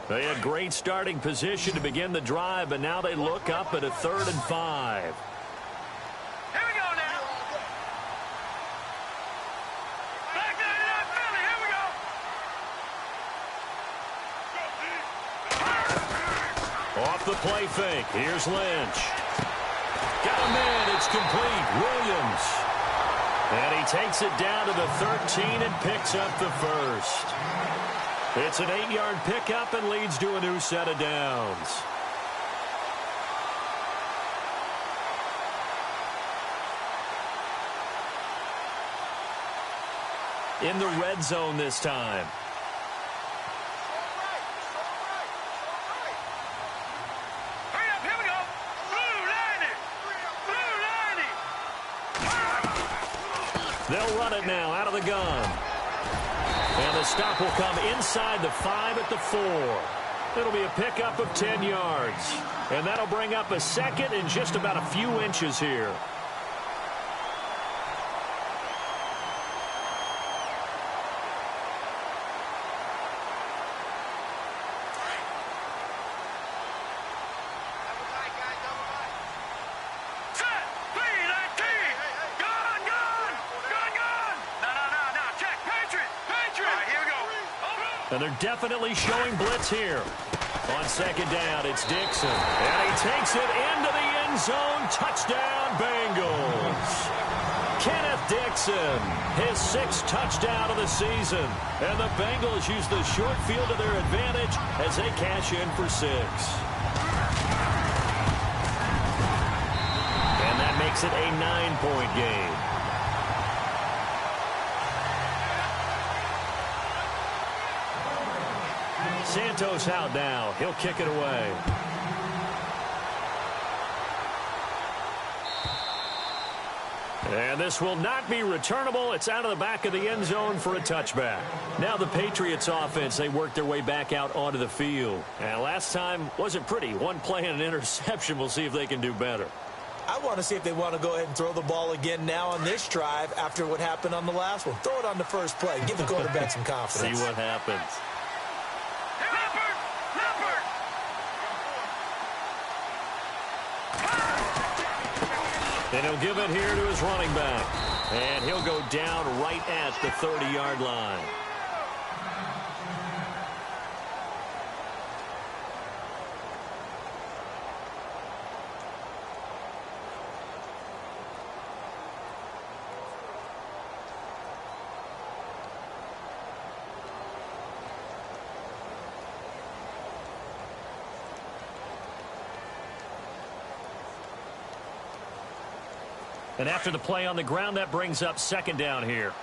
They had great starting position to begin the drive, but now they look up at a 3rd and 5. Here we go now. Back there, Philly. Here we go. Off the play fake. Here's Lynch. Got a man. It's complete. Williams. And he takes it down to the 13 and picks up the first. It's an 8-yard pickup and leads to a new set of downs. In the red zone this time. Hurry up, here we go. Blue 90. They'll run it now out of the gun. And the stop will come inside the 5 at the 4. It'll be a pickup of 10 yards. And that'll bring up a second and just about a few inches here. And they're definitely showing blitz here. On second down, it's Dixon. And he takes it into the end end zone. Touchdown, Bengals. Kenneth Dixon, his 6th touchdown of the season. And the Bengals use the short field to their advantage as they cash in for 6. And that makes it a 9-point game. Santos out now. He'll kick it away. And this will not be returnable. It's out of the back of the end zone for a touchback. Now the Patriots offense, they work their way back out onto the field. And last time wasn't pretty. One play and an interception. We'll see if they can do better. I want to see if they want to go ahead and throw the ball again now on this drive after what happened on the last one. Throw it on the first play. Give the quarterback some confidence. See what happens. And he'll give it here to his running back. And he'll go down right at the 30-yard line. And after the play on the ground, that brings up 2nd down here.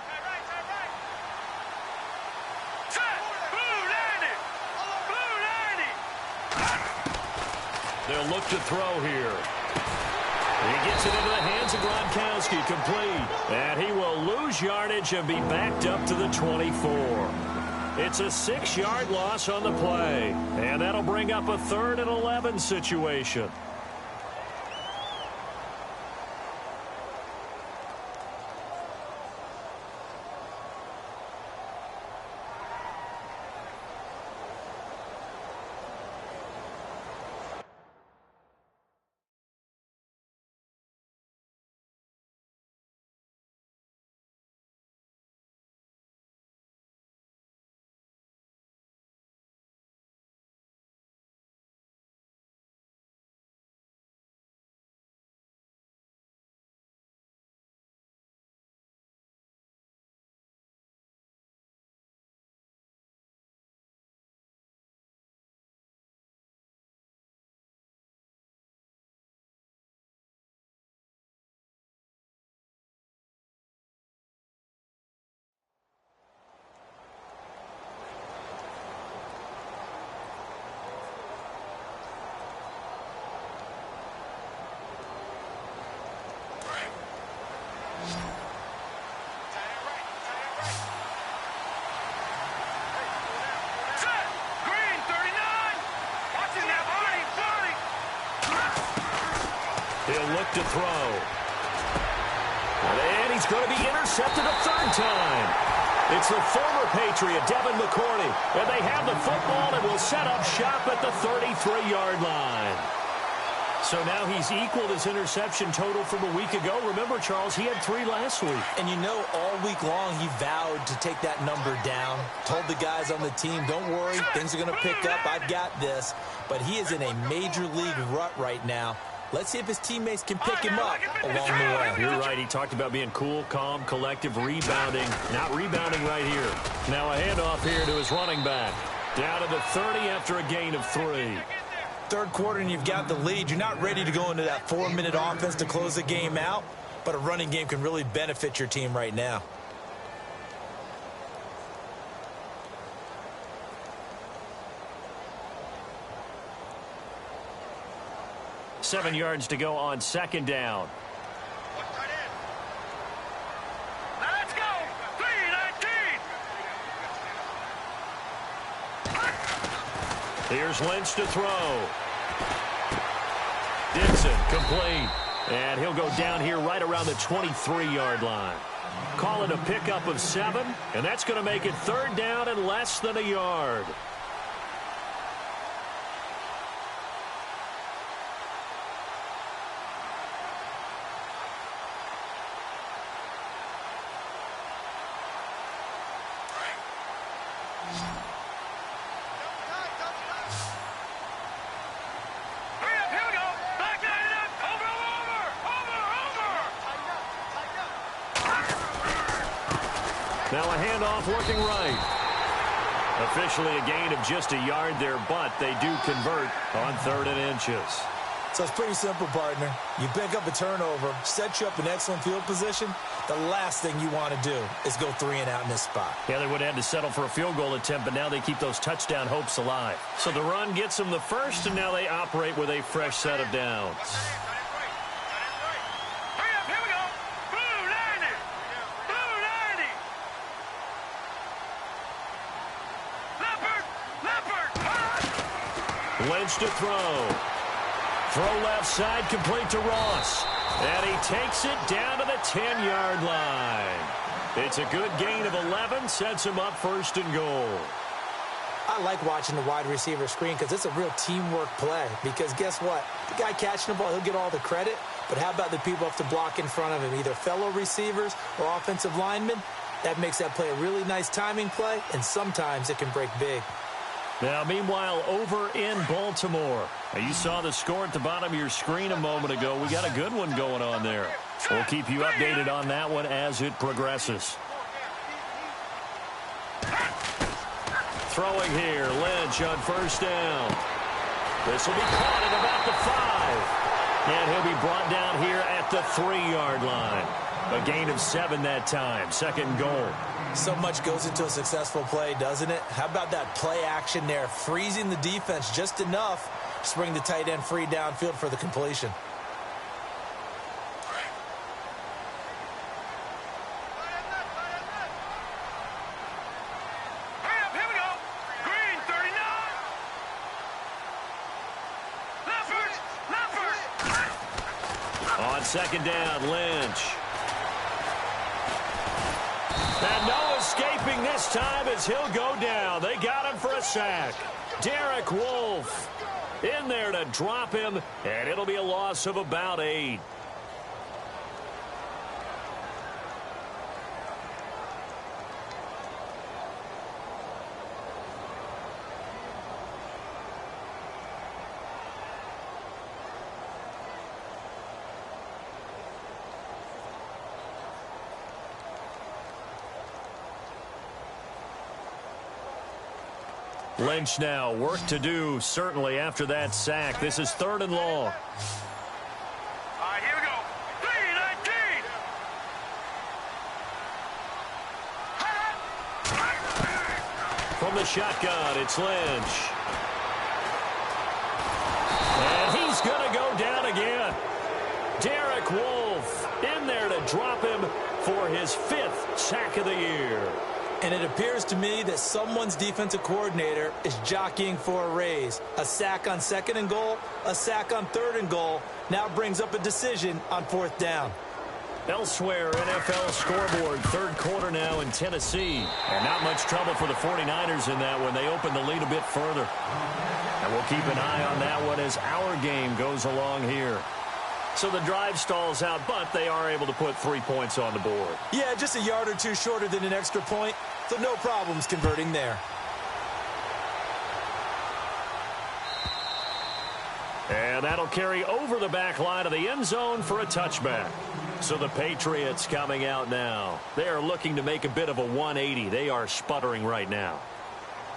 They'll look to throw here. He gets it into the hands of Gronkowski, complete. And he will lose yardage and be backed up to the 24. It's a 6-yard loss on the play. And that'll bring up a 3rd and 11 situation. He'll look to throw. And he's going to be intercepted a 3rd time. It's the former Patriot, Devin McCourty. And they have the football and will set up shop at the 33-yard line. So now he's equaled his interception total from a week ago. Remember, Charles, he had 3 last week. And you know, all week long he vowed to take that number down. Told the guys on the team, don't worry, things are going to pick up. I've got this. But he is in a major league rut right now. Let's see if his teammates can pick him up along the way. You're right. He talked about being cool, calm, collective, rebounding. Not rebounding right here. Now a handoff here to his running back. Down to the 30 after a gain of 3. 3rd quarter and you've got the lead. You're not ready to go into that 4-minute offense to close the game out, but a running game can really benefit your team right now. Seven yards to go on 2nd down. Let's go. 3-19. Here's Lynch to throw. Dixon complete. And he'll go down here right around the 23-yard line. Call it a pickup of 7, and that's going to make it 3rd down and less than a yard. Here we go. Back 99. Over Now a handoff looking right. Officially a gain of just a yard there, but they do convert on 3rd and inches. So it's pretty simple, partner. You pick up a turnover, set you up in excellent field position. The last thing you want to do is go 3 and out in this spot. Yeah, they would have had to settle for a field goal attempt, but now they keep those touchdown hopes alive. So the run gets them the first, and now they operate with a fresh set of downs. Hurry up, here we go. Blue 90. Blue 90. Leopard. Leopard. Lynch to throw. Throw left side, complete to Ross. And he takes it down to the 10-yard line. It's a good gain of 11, sets him up 1st and goal. I like watching the wide receiver screen because it's a real teamwork play. Because guess what? The guy catching the ball, he'll get all the credit. But how about the people have to block in front of him, either fellow receivers or offensive linemen? That makes that play a really nice timing play, and sometimes it can break big. Now, meanwhile, over in Baltimore. Now, you saw the score at the bottom of your screen a moment ago. We got a good one going on there. We'll keep you updated on that one as it progresses. Throwing here, Lynch on 1st down. This will be caught at about the 5. And he'll be brought down here at the 3-yard line. A gain of 7 that time, 2nd goal. So much goes into a successful play, doesn't it? How about that play action there, freezing the defense just enough to bring the tight end free downfield for the completion. Hurry up, here we go. Green 39. Leopard. Leopard. On 2nd down, Lynch. And no escaping this time as he'll go down. They got him for a sack. Derek Wolfe in there to drop him, and it'll be a loss of about 8. Lynch now, work to do, certainly after that sack. This is 3rd and long. All right, here we go. 3-19. From the shotgun, it's Lynch. And he's going to go down again. Derek Wolfe in there to drop him for his 5th sack of the year. And it appears to me that someone's defensive coordinator is jockeying for a raise. A sack on 2nd and goal, a sack on 3rd and goal, now brings up a decision on 4th down. Elsewhere, NFL scoreboard, 3rd quarter now in Tennessee. And not much trouble for the 49ers in that one. They open the lead a bit further. And we'll keep an eye on that one as our game goes along here. So the drive stalls out, but they are able to put 3 points on the board. Yeah, just a yard or two shorter than an extra point, so no problems converting there. And that'll carry over the back line of the end zone for a touchback. So the Patriots coming out now. They are looking to make a bit of a 180. They are sputtering right now.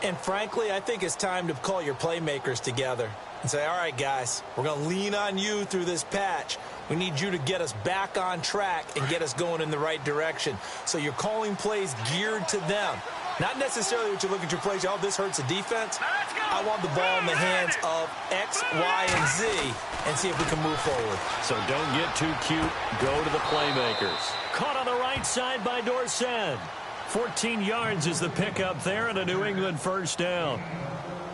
And frankly, I think it's time to call your playmakers together and say, all right, guys, we're going to lean on you through this patch. We need you to get us back on track and get us going in the right direction. So you're calling plays geared to them. Not necessarily what you look at your plays, oh, this hurts the defense. I want the ball in the hands of X, Y, and Z and see if we can move forward. So don't get too cute. Go to the playmakers. Caught on the right side by Dorsett. 14 yards is the pickup there and a New England 1st down.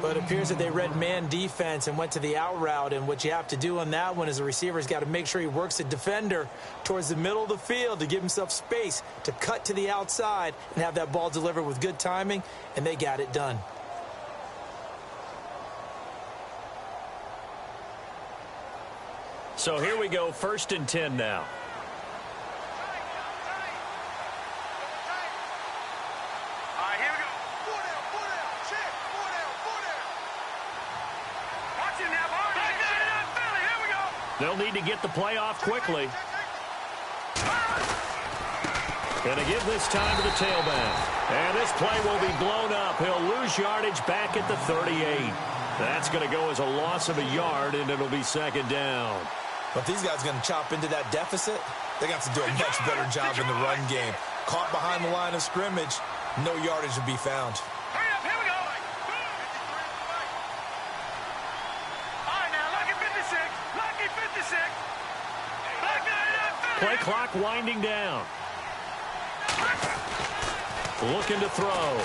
But it appears that they read man defense and went to the out route. And what you have to do on that one is the receiver's got to make sure he works the defender towards the middle of the field to give himself space to cut to the outside and have that ball delivered with good timing. And they got it done. So here we go, 1st and 10 now. They'll need to get the play off quickly. Going to give this time to the tailback. And this play will be blown up. He'll lose yardage back at the 38. That's going to go as a loss of a yard, and it'll be second down. But these guys are going to chop into that deficit. They're going to have to do a much better job in the run game. Caught behind the line of scrimmage, no yardage to be found. Hurry up, here we go. All right, now, lucky 56. Lucky 56. Back 99. Play clock winding down. Looking to throw.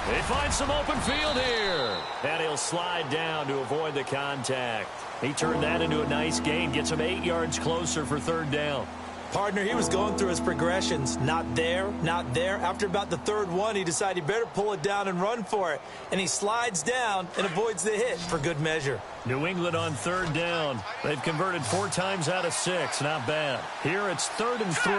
They find some open field here. And he'll slide down to avoid the contact. He turned that into a nice gain. Gets him 8 yards closer for third down. Partner, he was going through his progressions. Not there, not there. After about the third one, he decided he better pull it down and run for it. And he slides down and avoids the hit for good measure. New England on third down. They've converted 4 times out of 6. Not bad. Here it's 3rd and 3.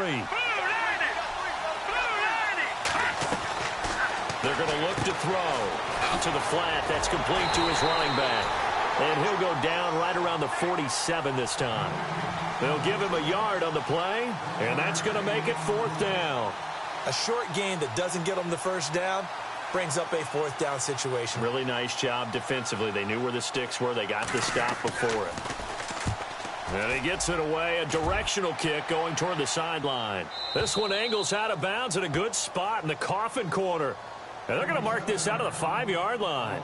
They're going to look to throw. Out to the flat. That's complete to his running back. And he'll go down right around the 47 this time. They'll give him a yard on the play, and that's going to make it 4th down. A short gain that doesn't get him the first down brings up a 4th down situation. Really nice job defensively. They knew where the sticks were. They got the stop before it. And he gets it away. A directional kick going toward the sideline. This one angles out of bounds in a good spot in the coffin corner. And they're going to mark this out of the 5-yard line.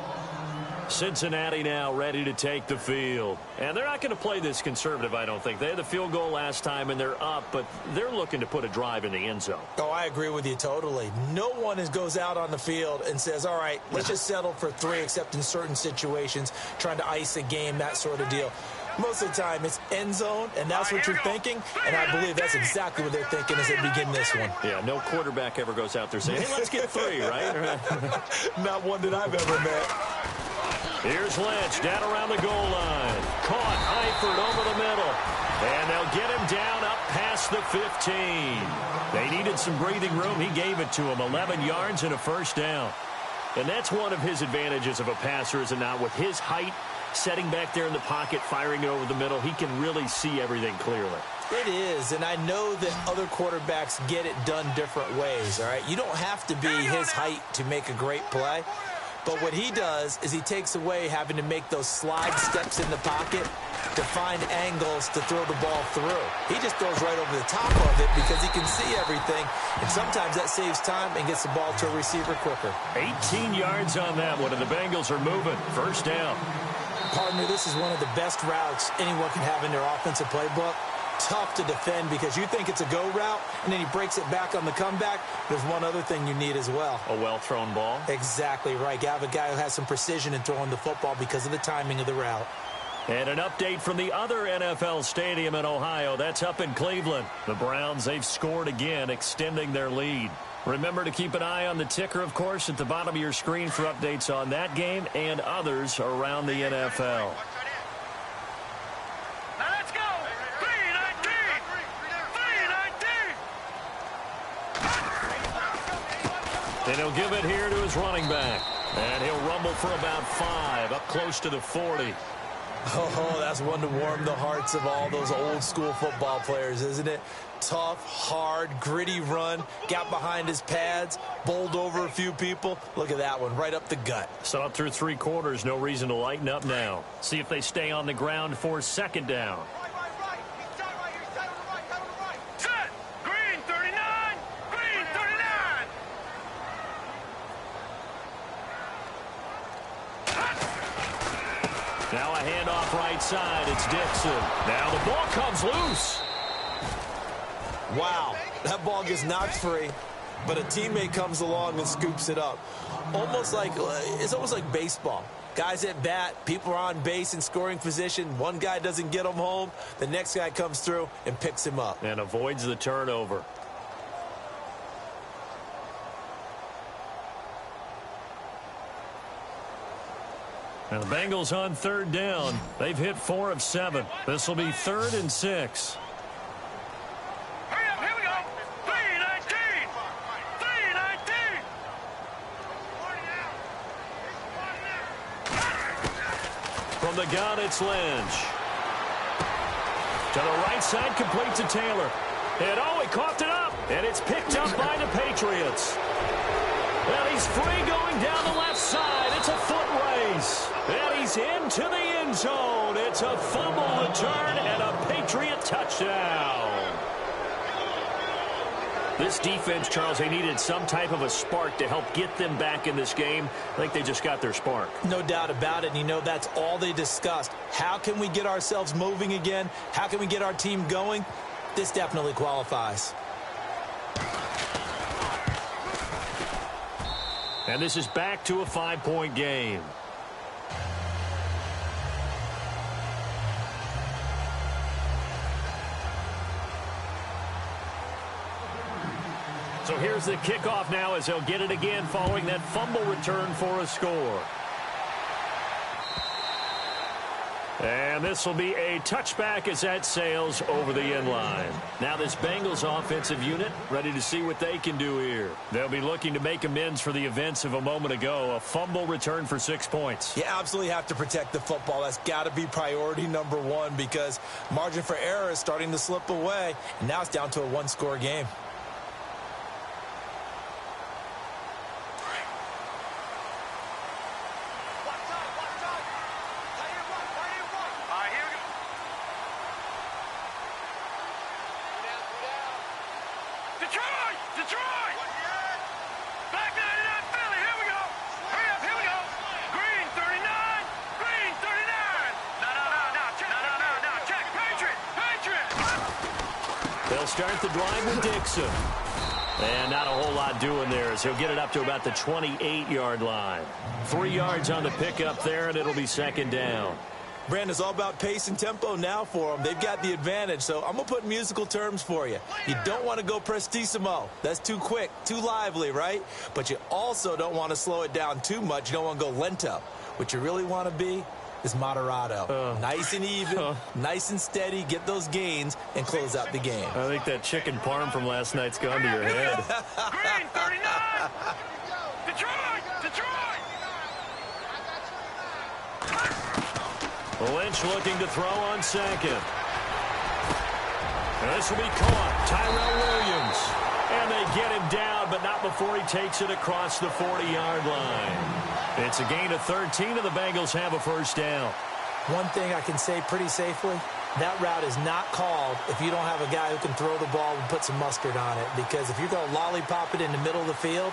Cincinnati now ready to take the field. And they're not going to play this conservative, I don't think. They had the field goal last time, and they're up, but they're looking to put a drive in the end zone. Oh, I agree with you totally. No one goes out on the field and says, all right, let's just settle for 3, except in certain situations, trying to ice a game, that sort of deal. Most of the time, it's end zone, and that's what you're thinking, and I believe that's exactly what they're thinking as they begin this one. Yeah, no quarterback ever goes out there saying, hey, let's get 3, right? Not one that I've ever met. Here's Lynch down around the goal line. Caught Eifert over the middle. And they'll get him down up past the 15. They needed some breathing room. He gave it to him. 11 yards and a first down. And that's one of his advantages of a passer, is it not? With his height, setting back there in the pocket, firing it over the middle, he can really see everything clearly. It is, and I know that other quarterbacks get it done different ways, all right? You don't have to be his height to make a great play. But what he does is he takes away having to make those slide steps in the pocket to find angles to throw the ball through. He just throws right over the top of it because he can see everything, and sometimes that saves time and gets the ball to a receiver quicker. 18 yards on that one, and the Bengals are moving. First down. Partner, this is one of the best routes anyone can have in their offensive playbook. Tough to defend because you think it's a go route, and then he breaks it back on the comeback. There's one other thing you need as well. A well-thrown ball. Exactly right. You have a guy who has some precision in throwing the football because of the timing of the route. And an update from the other NFL stadium in Ohio. That's up in Cleveland. The Browns, they've scored again, extending their lead. Remember to keep an eye on the ticker, of course, at the bottom of your screen for updates on that game and others around the NFL. And he'll give it here to his running back. And he'll rumble for about 5, up close to the 40. Oh, that's one to warm the hearts of all those old-school football players, isn't it? Tough, hard, gritty run, got behind his pads, bowled over a few people. Look at that one, right up the gut. So up through 3 quarters, no reason to lighten up now. See if they stay on the ground for second down. Now a handoff right side. It's Dixon. Now the ball comes loose. Wow, that ball gets knocked free, but a teammate comes along and scoops it up. It's almost like baseball. Guys at bat, people are on base in scoring position. One guy doesn't get him home. The next guy comes through and picks him up. And avoids the turnover. And the Bengals on third down. They've hit 4 of 7. This will be 3rd and 6. Hurry up, here we go. 3-19. 3-19. From the gun, it's Lynch. To the right side, complete to Taylor. And oh, he coughed it up. And it's picked up by the Patriots. And he's free going down the left side. It's a foot race. And he's into the end zone. It's a fumble return and a Patriot touchdown. This defense, Charles, they needed some type of a spark to help get them back in this game. I think they just got their spark. No doubt about it. And you know, that's all they discussed. How can we get ourselves moving again? How can we get our team going? This definitely qualifies. And this is back to a 5-point game. So here's the kickoff now as they'll get it again following that fumble return for a score. And this will be a touchback as that sails over the end line. Now this Bengals offensive unit ready to see what they can do here. They'll be looking to make amends for the events of a moment ago. A fumble return for 6 points. You absolutely have to protect the football. That's got to be priority number one because margin for error is starting to slip away. And now it's down to a one-score game. Detroit! Back 99 Philly, here we go! Hurry up, here we go! Green 39! Green 39! No, check! Patriot! They'll start the drive with Dixon. And not a whole lot doing there as he'll get it up to about the 28-yard line. 3 yards on the pickup there, and it'll be second down. Brandon, it's all about pace and tempo now for them. They've got the advantage, so I'm going to put musical terms for you. You don't want to go prestissimo. That's too quick, too lively, right? But you also don't want to slow it down too much. You don't want to go lento. What you really want to be is moderato. Nice and even, nice and steady, get those gains, and close out the game. I think that chicken parm from last night's gone to your head. Green 39! Detroit! Lynch looking to throw on second. And this will be caught. Tyrell Williams. And they get him down, but not before he takes it across the 40-yard line. It's a gain of 13, and the Bengals have a first down. One thing I can say pretty safely, that route is not called if you don't have a guy who can throw the ball and put some mustard on it. Because if you're going to lollipop it in the middle of the field,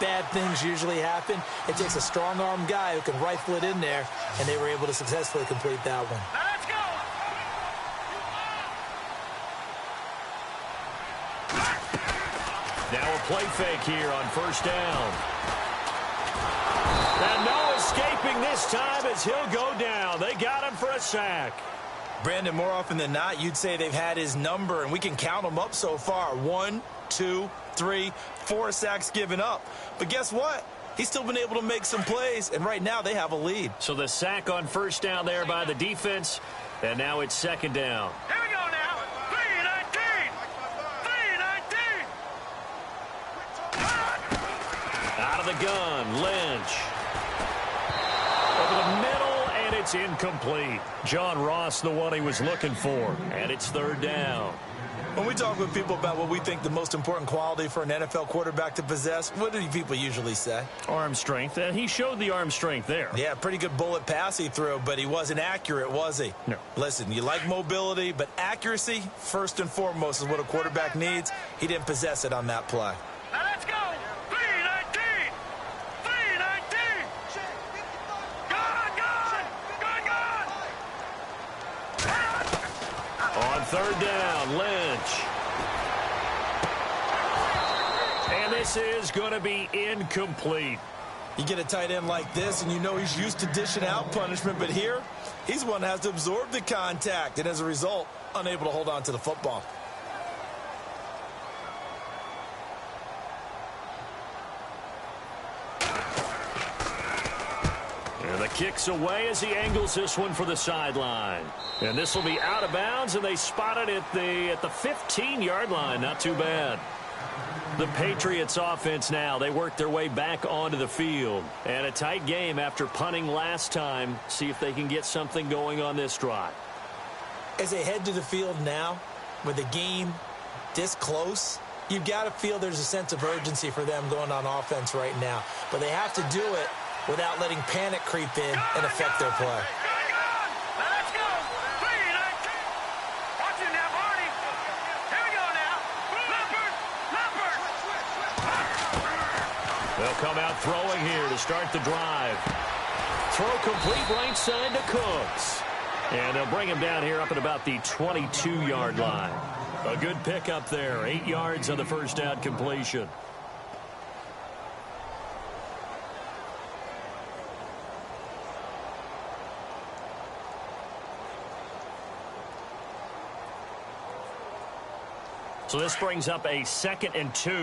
bad things usually happen. It takes a strong-arm guy who can rifle it in there, and they were able to successfully complete that one. Let's go! Now a play fake here on first down. And no escaping this time as he'll go down. They got him for a sack. Brandon, more often than not, you'd say they've had his number, and we can count them up so far. 1, 2, 3, 4 sacks given up. But guess what? He's still been able to make some plays, and right now they have a lead. So the sack on first down there by the defense, and now it's second down. Here we go now. 3-19. 3-19. Out of the gun, Lynch. Over the middle, and it's incomplete. John Ross, the one he was looking for, and it's third down. When we talk with people about what we think the most important quality for an NFL quarterback to possess, what do people usually say? Arm strength, and he showed the arm strength there. Yeah, pretty good bullet pass he threw, but he wasn't accurate, was he? No. Listen, you like mobility, but accuracy, first and foremost, is what a quarterback needs. He didn't possess it on that play. Now let's go. 3-19. 3-19. Gone. On third down, Lynch. And this is going to be incomplete. You get a tight end like this, and you know he's used to dishing out punishment, but here, he's one that has to absorb the contact, and as a result, unable to hold on to the football. And the kick's away as he angles this one for the sideline. And this will be out of bounds, and they spot it at the 15-yard line. Not too bad. The Patriots offense now, they work their way back onto the field. And a tight game after punting last time. See if they can get something going on this drive. As they head to the field now, with the game this close, you've got to feel there's a sense of urgency for them going on offense right now. But they have to do it without letting panic creep in and affect their play. Let's go. 3-19. Watch it now, Barney. Here we go now. Leopard. They'll come out throwing here to start the drive. Throw complete right side to Cooks. And they'll bring him down here up at about the 22-yard line. A good pickup there. 8 yards on the first down completion. So this brings up a 2nd and 2. All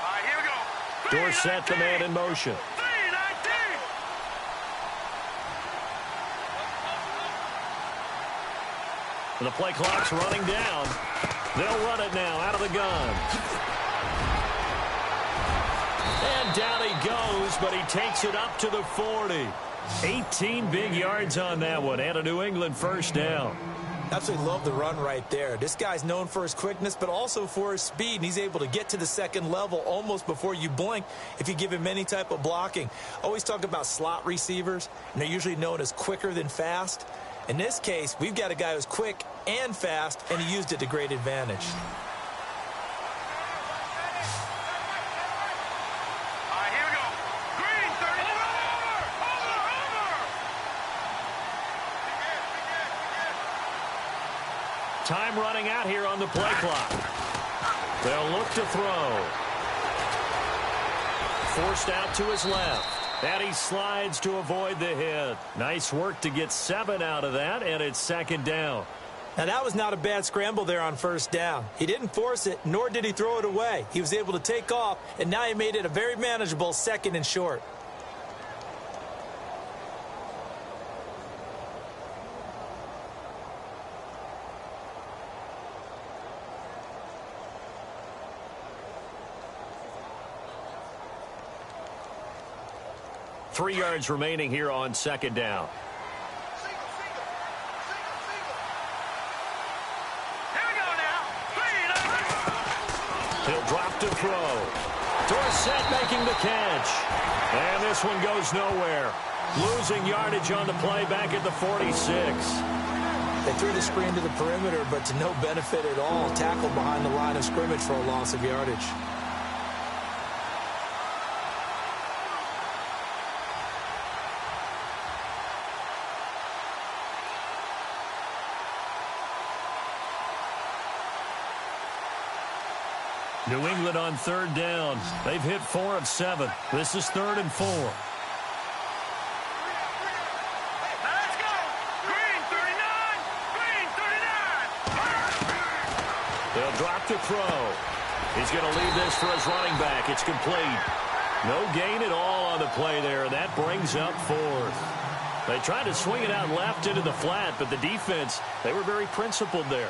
right, here we go. Dorsett, the man in motion. 3-19. And the play clock's running down. They'll run it now out of the gun. And down he goes, but he takes it up to the 40. 18 big yards on that one, and a New England first down. Absolutely love the run right there. This guy's known for his quickness, but also for his speed, and he's able to get to the second level almost before you blink if you give him any type of blocking. Always talk about slot receivers, and they're usually known as quicker than fast. In this case, we've got a guy who's quick and fast, and he used it to great advantage. All right, here we go. Green, 30. Over. Time running out here on the play clock. They'll look to throw. Forced out to his left. And he slides to avoid the hit. Nice work to get 7 out of that, and it's 2nd down. Now, that was not a bad scramble there on first down. He didn't force it, nor did he throw it away. He was able to take off, and now he made it a very manageable 2nd and short. Three yards remaining here on 2nd down. Here we go now. 3-19. He'll drop to throw. Dorsett making the catch. And this one goes nowhere. Losing yardage on the play back at the 46. They threw the screen to the perimeter, but to no benefit at all. Tackled behind the line of scrimmage for a loss of yardage. New England on 3rd down. They've hit 4 of 7. This is 3rd and 4. Let's go. Green, 39. Green, 39. They'll drop to throw. He's going to leave this for his running back. It's complete. No gain at all on the play there, and that brings up 4th. They tried to swing it out left into the flat, but the defense, they were very principled there.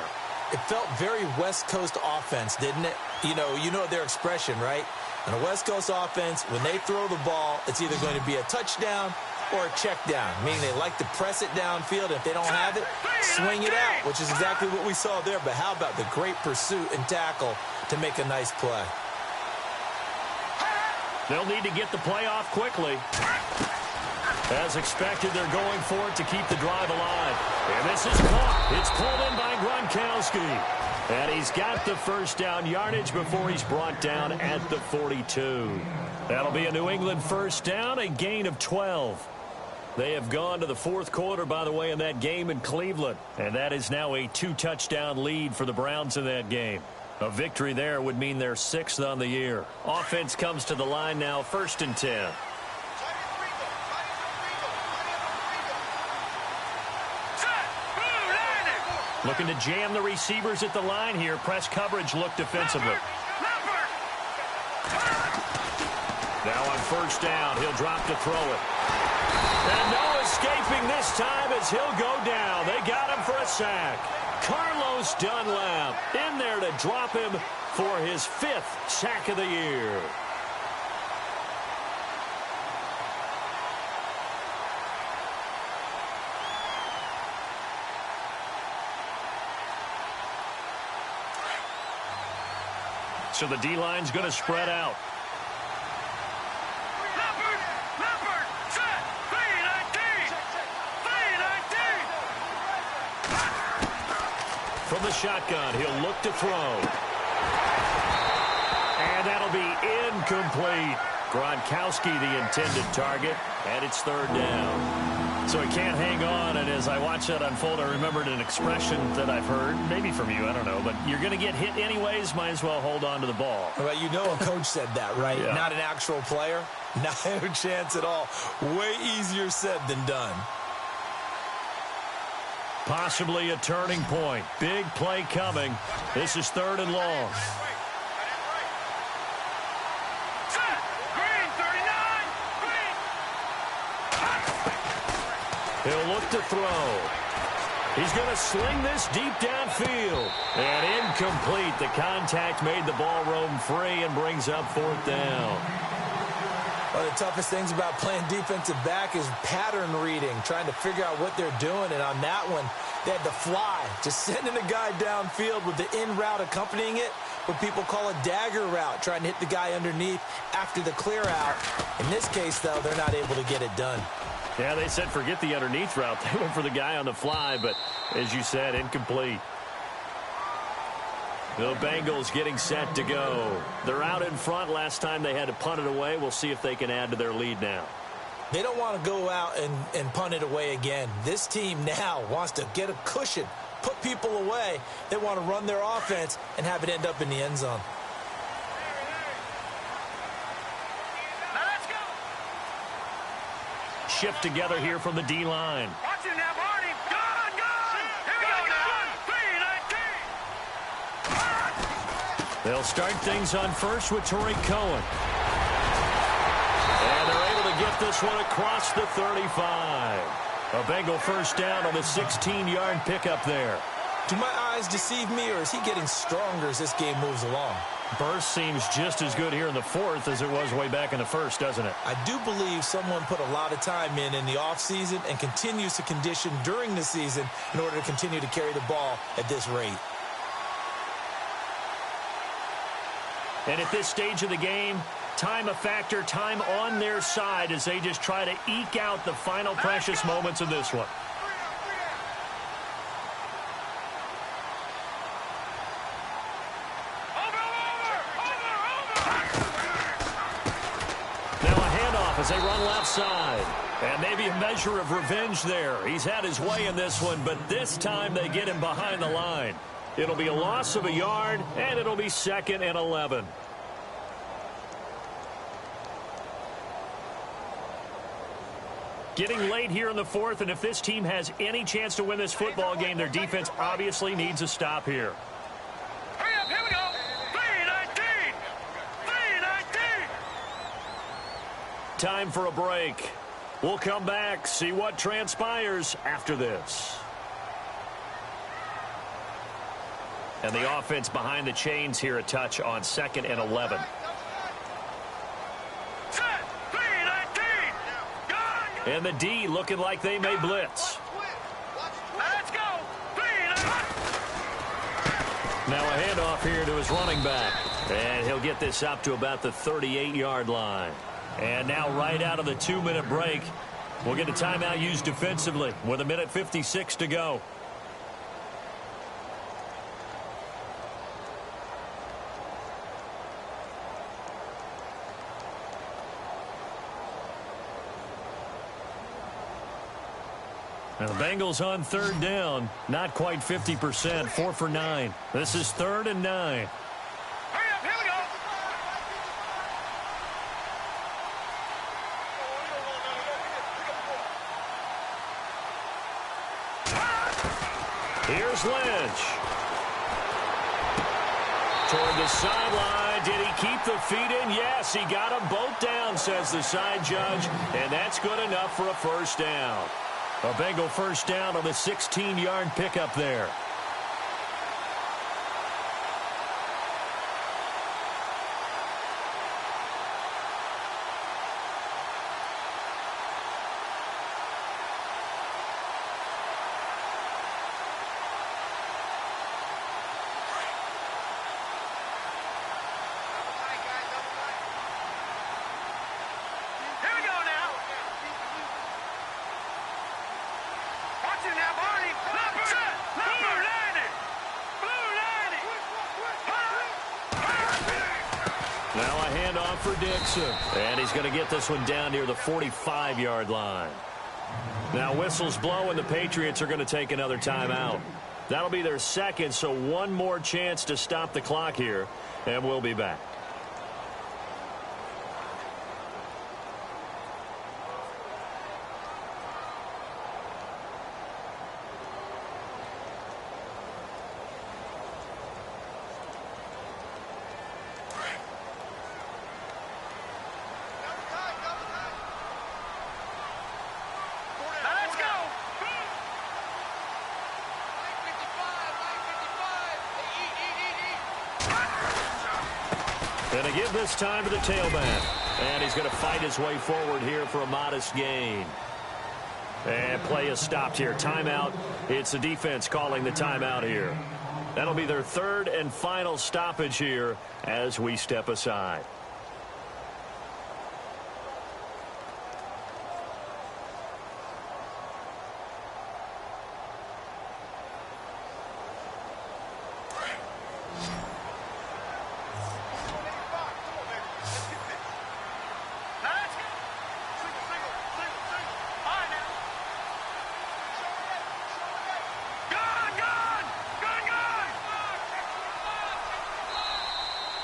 It felt very West Coast offense, didn't it? You know their expression, right? On a West Coast offense, when they throw the ball, it's either going to be a touchdown or a check down, meaning they like to press it downfield. If they don't have it, swing it out, which is exactly what we saw there. But how about the great pursuit and tackle to make a nice play? They'll need to get the play off quickly. As expected, they're going for it to keep the drive alive. And this is caught. It's pulled in by Gronkowski. And he's got the first down yardage before he's brought down at the 42. That'll be a New England first down, a gain of 12. They have gone to the 4th quarter, by the way, in that game in Cleveland. And that is now a 2-touchdown lead for the Browns in that game. A victory there would mean they're 6th on the year. Offense comes to the line now, 1st and 10. Looking to jam the receivers at the line here. Press coverage look defensively. Now on first down, he'll drop to throw it. And no escaping this time as he'll go down. They got him for a sack. Carlos Dunlap in there to drop him for his 5th sack of the year. So the D-line's going to spread out. Leopard, set, 3-19. 3-19. From the shotgun, he'll look to throw. And that'll be incomplete. Gronkowski, the intended target, and it's third down. So he can't hang on, and as I watch that unfold, I remembered an expression that I've heard, maybe from you, I don't know, but you're going to get hit anyways, might as well hold on to the ball. Well, you know a coach said that, right? Yeah. Not an actual player. Not a chance at all. Way easier said than done. Possibly a turning point. Big play coming. This is third and long. He'll look to throw. He's going to sling this deep downfield. And incomplete. The contact made the ball roam free and brings up fourth down. One of the toughest things about playing defensive back is pattern reading, trying to figure out what they're doing. And on that one, they had to fly, just sending a guy downfield with the in route accompanying it, what people call a dagger route, trying to hit the guy underneath after the clear out. In this case, though, they're not able to get it done. Yeah, they said forget the underneath route. They went for the guy on the fly, but as you said, incomplete. The Bengals getting set to go. They're out in front. Last time they had to punt it away. We'll see if they can add to their lead now. They don't want to go out and punt it away again. This team now wants to get a cushion, put people away. They want to run their offense and have it end up in the end zone. Shift together here from the D-line. Watch it now, Barney. Gone. Here we go now. 3-19. They'll start things on first with Torrey Cohen. And they're able to get this one across the 35. A Bengal first down on the 16-yard pickup there. Do my eyes deceive me, or is he getting stronger as this game moves along? Burst seems just as good here in the fourth as it was way back in the first, doesn't it? I do believe someone put a lot of time in the offseason and continues to condition during the season in order to continue to carry the ball at this rate. And at this stage of the game, time a factor, time on their side as they just try to eke out the final precious moments of this one. As they run left side. And maybe a measure of revenge there. He's had his way in this one, but this time they get him behind the line. It'll be a loss of a yard, and it'll be 2nd and 11. Getting late here in the fourth, and if this team has any chance to win this football game, their defense obviously needs a stop here. Hurry up, here we go. 3-19. 3-19. Time for a break. We'll come back, see what transpires after this. And the offense behind the chains here a touch on 2nd and 11. Set. 3-19. Gone. And the D looking like they may blitz. Let's go. 3-19. Now a handoff here to his running back. And he'll get this up to about the 38-yard line. And now right out of the 2-minute break, we'll get a timeout used defensively with 1:56 to go. Now the Bengals on 3rd down, not quite 50%, 4 for 9. This is 3rd and 9. Hurry up, here we go. Here's Lynch. Toward the sideline. Did he keep the feet in? Yes, he got them both down, says the side judge. And that's good enough for a first down. A Bengal first down on the 16-yard pickup there. Now a handoff for Dixon. And he's going to get this one down near the 45-yard line. Now whistles blow, and the Patriots are going to take another timeout. That'll be their second, so one more chance to stop the clock here, and we'll be back. Going to give this time to the tailback. And he's going to fight his way forward here for a modest gain. And play is stopped here. Timeout. It's the defense calling the timeout here. That'll be their third and final stoppage here as we step aside.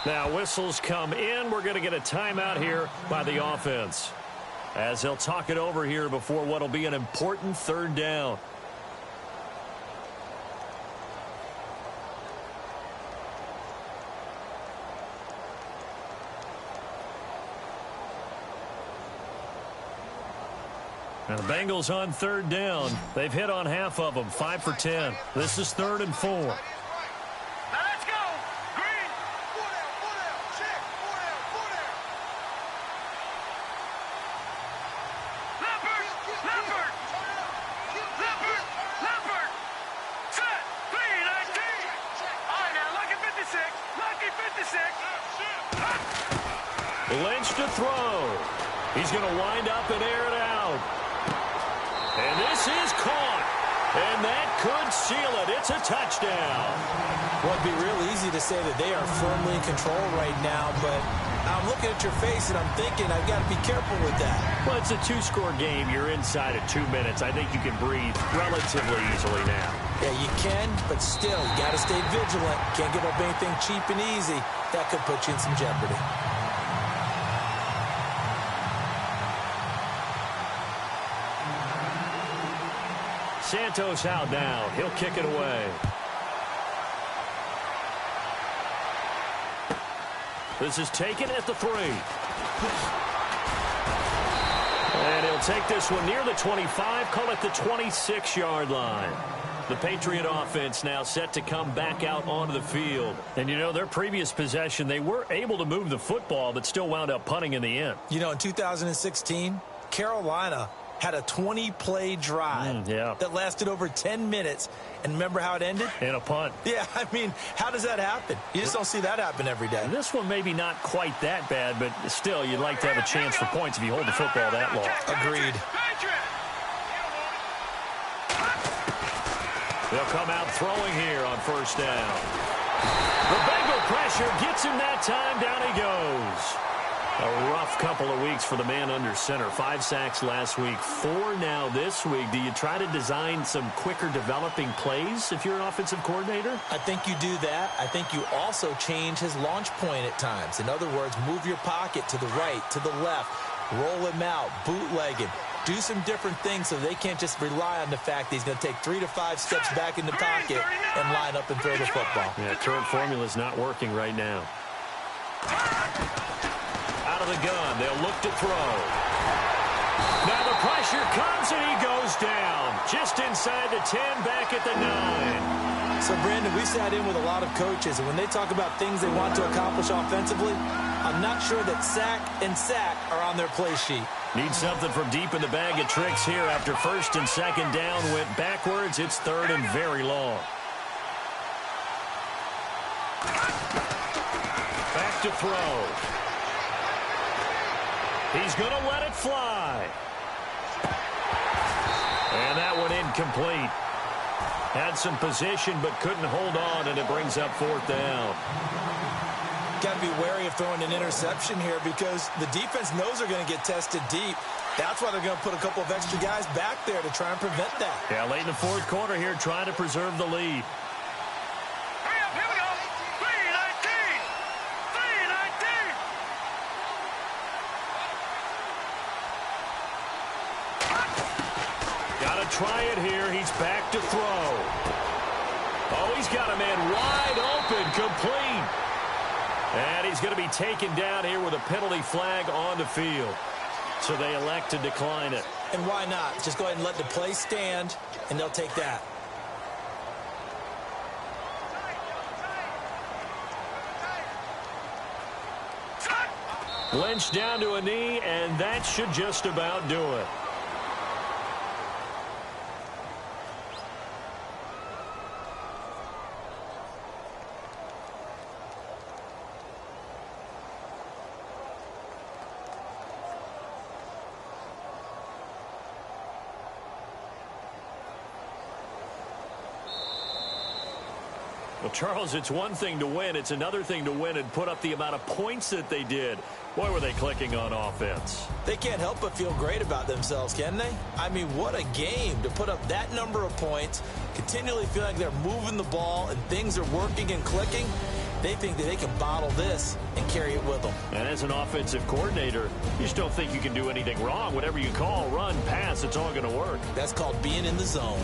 Now whistles come in. We're going to get a timeout here by the offense, as they'll talk it over here before what will be an important third down. Now the Bengals on third down. They've hit on half of them, 5 for 10. This is 3rd and 4. Lynch to throw. He's going to wind up and air it out. And this is caught. And that could seal it. It's a touchdown. Well, it'd be real easy to say that they are firmly in control right now, but I'm looking at your face and I'm thinking I've got to be careful with that. Well, it's a 2-score game. You're inside of 2 minutes. I think you can breathe relatively easily now. Yeah, you can, but still, you got to stay vigilant. Can't give up anything cheap and easy. That could put you in some jeopardy. Santos out now. He'll kick it away. This is taken at the 3. And he'll take this one near the 25, call it the 26-yard line. The Patriot offense now set to come back out onto the field. And, you know, their previous possession, they were able to move the football, but still wound up punting in the end. You know, in 2016, Carolina had a 20-play drive that lasted over 10 minutes. And remember how it ended? In a punt. Yeah, I mean, how does that happen? You just don't see that happen every day. And this one maybe not quite that bad, but still, you'd like to have a chance for points if you hold the football that long. Agreed. They'll come out throwing here on first down. The Bengal pressure gets him that time. Down he goes. A rough couple of weeks for the man under center. 5 sacks last week, 4 now this week. Do you try to design some quicker developing plays if you're an offensive coordinator? I think you do that. I think you also change his launch point at times. In other words, move your pocket to the right, to the left, roll him out, bootleg him. Do some different things so they can't just rely on the fact that he's going to take 3 to 5 steps back in the pocket and line up and throw the football. Yeah, current formula is not working right now. Out of the gun, they'll look to throw. Now the pressure comes and he goes down. Just inside the 10, back at the 9. So, Brandon, we sat in with a lot of coaches, and when they talk about things they want to accomplish offensively, I'm not sure that sack and sack are on their play sheet. Need something from deep in the bag of tricks here. After 1st and 2nd down went backwards, it's 3rd and very long. Back to throw. He's going to let it fly. And that one incomplete. Had some position but couldn't hold on, and it brings up 4th down. got to be wary of throwing an interception here because the defense knows they're going to get tested deep. That's why they're going to put a couple of extra guys back there to try and prevent that. Yeah, late in the fourth quarter here, trying to preserve the lead. Hurry up, here we go. 3:19. 3:19. Got to try it here. He's back to throw. Oh, he's got a man wide open, complete. And he's going to be taken down here with a penalty flag on the field. So they elect to decline it. And why not? Just go ahead and let the play stand, and they'll take that. Lynch down to a knee, and that should just about do it. Well, Charles, it's one thing to win. It's another thing to win and put up the amount of points that they did. Boy, were they clicking on offense. They can't help but feel great about themselves, can they? I mean, what a game to put up that number of points, continually feel like they're moving the ball and things are working and clicking. They think that they can bottle this and carry it with them. And as an offensive coordinator, you just don't think you can do anything wrong. Whatever you call, run, pass, it's all going to work. That's called being in the zone.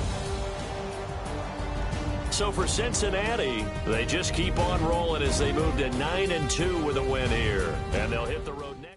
So for Cincinnati, they just keep on rolling as they move to 9-2 with a win here. And they'll hit the road next.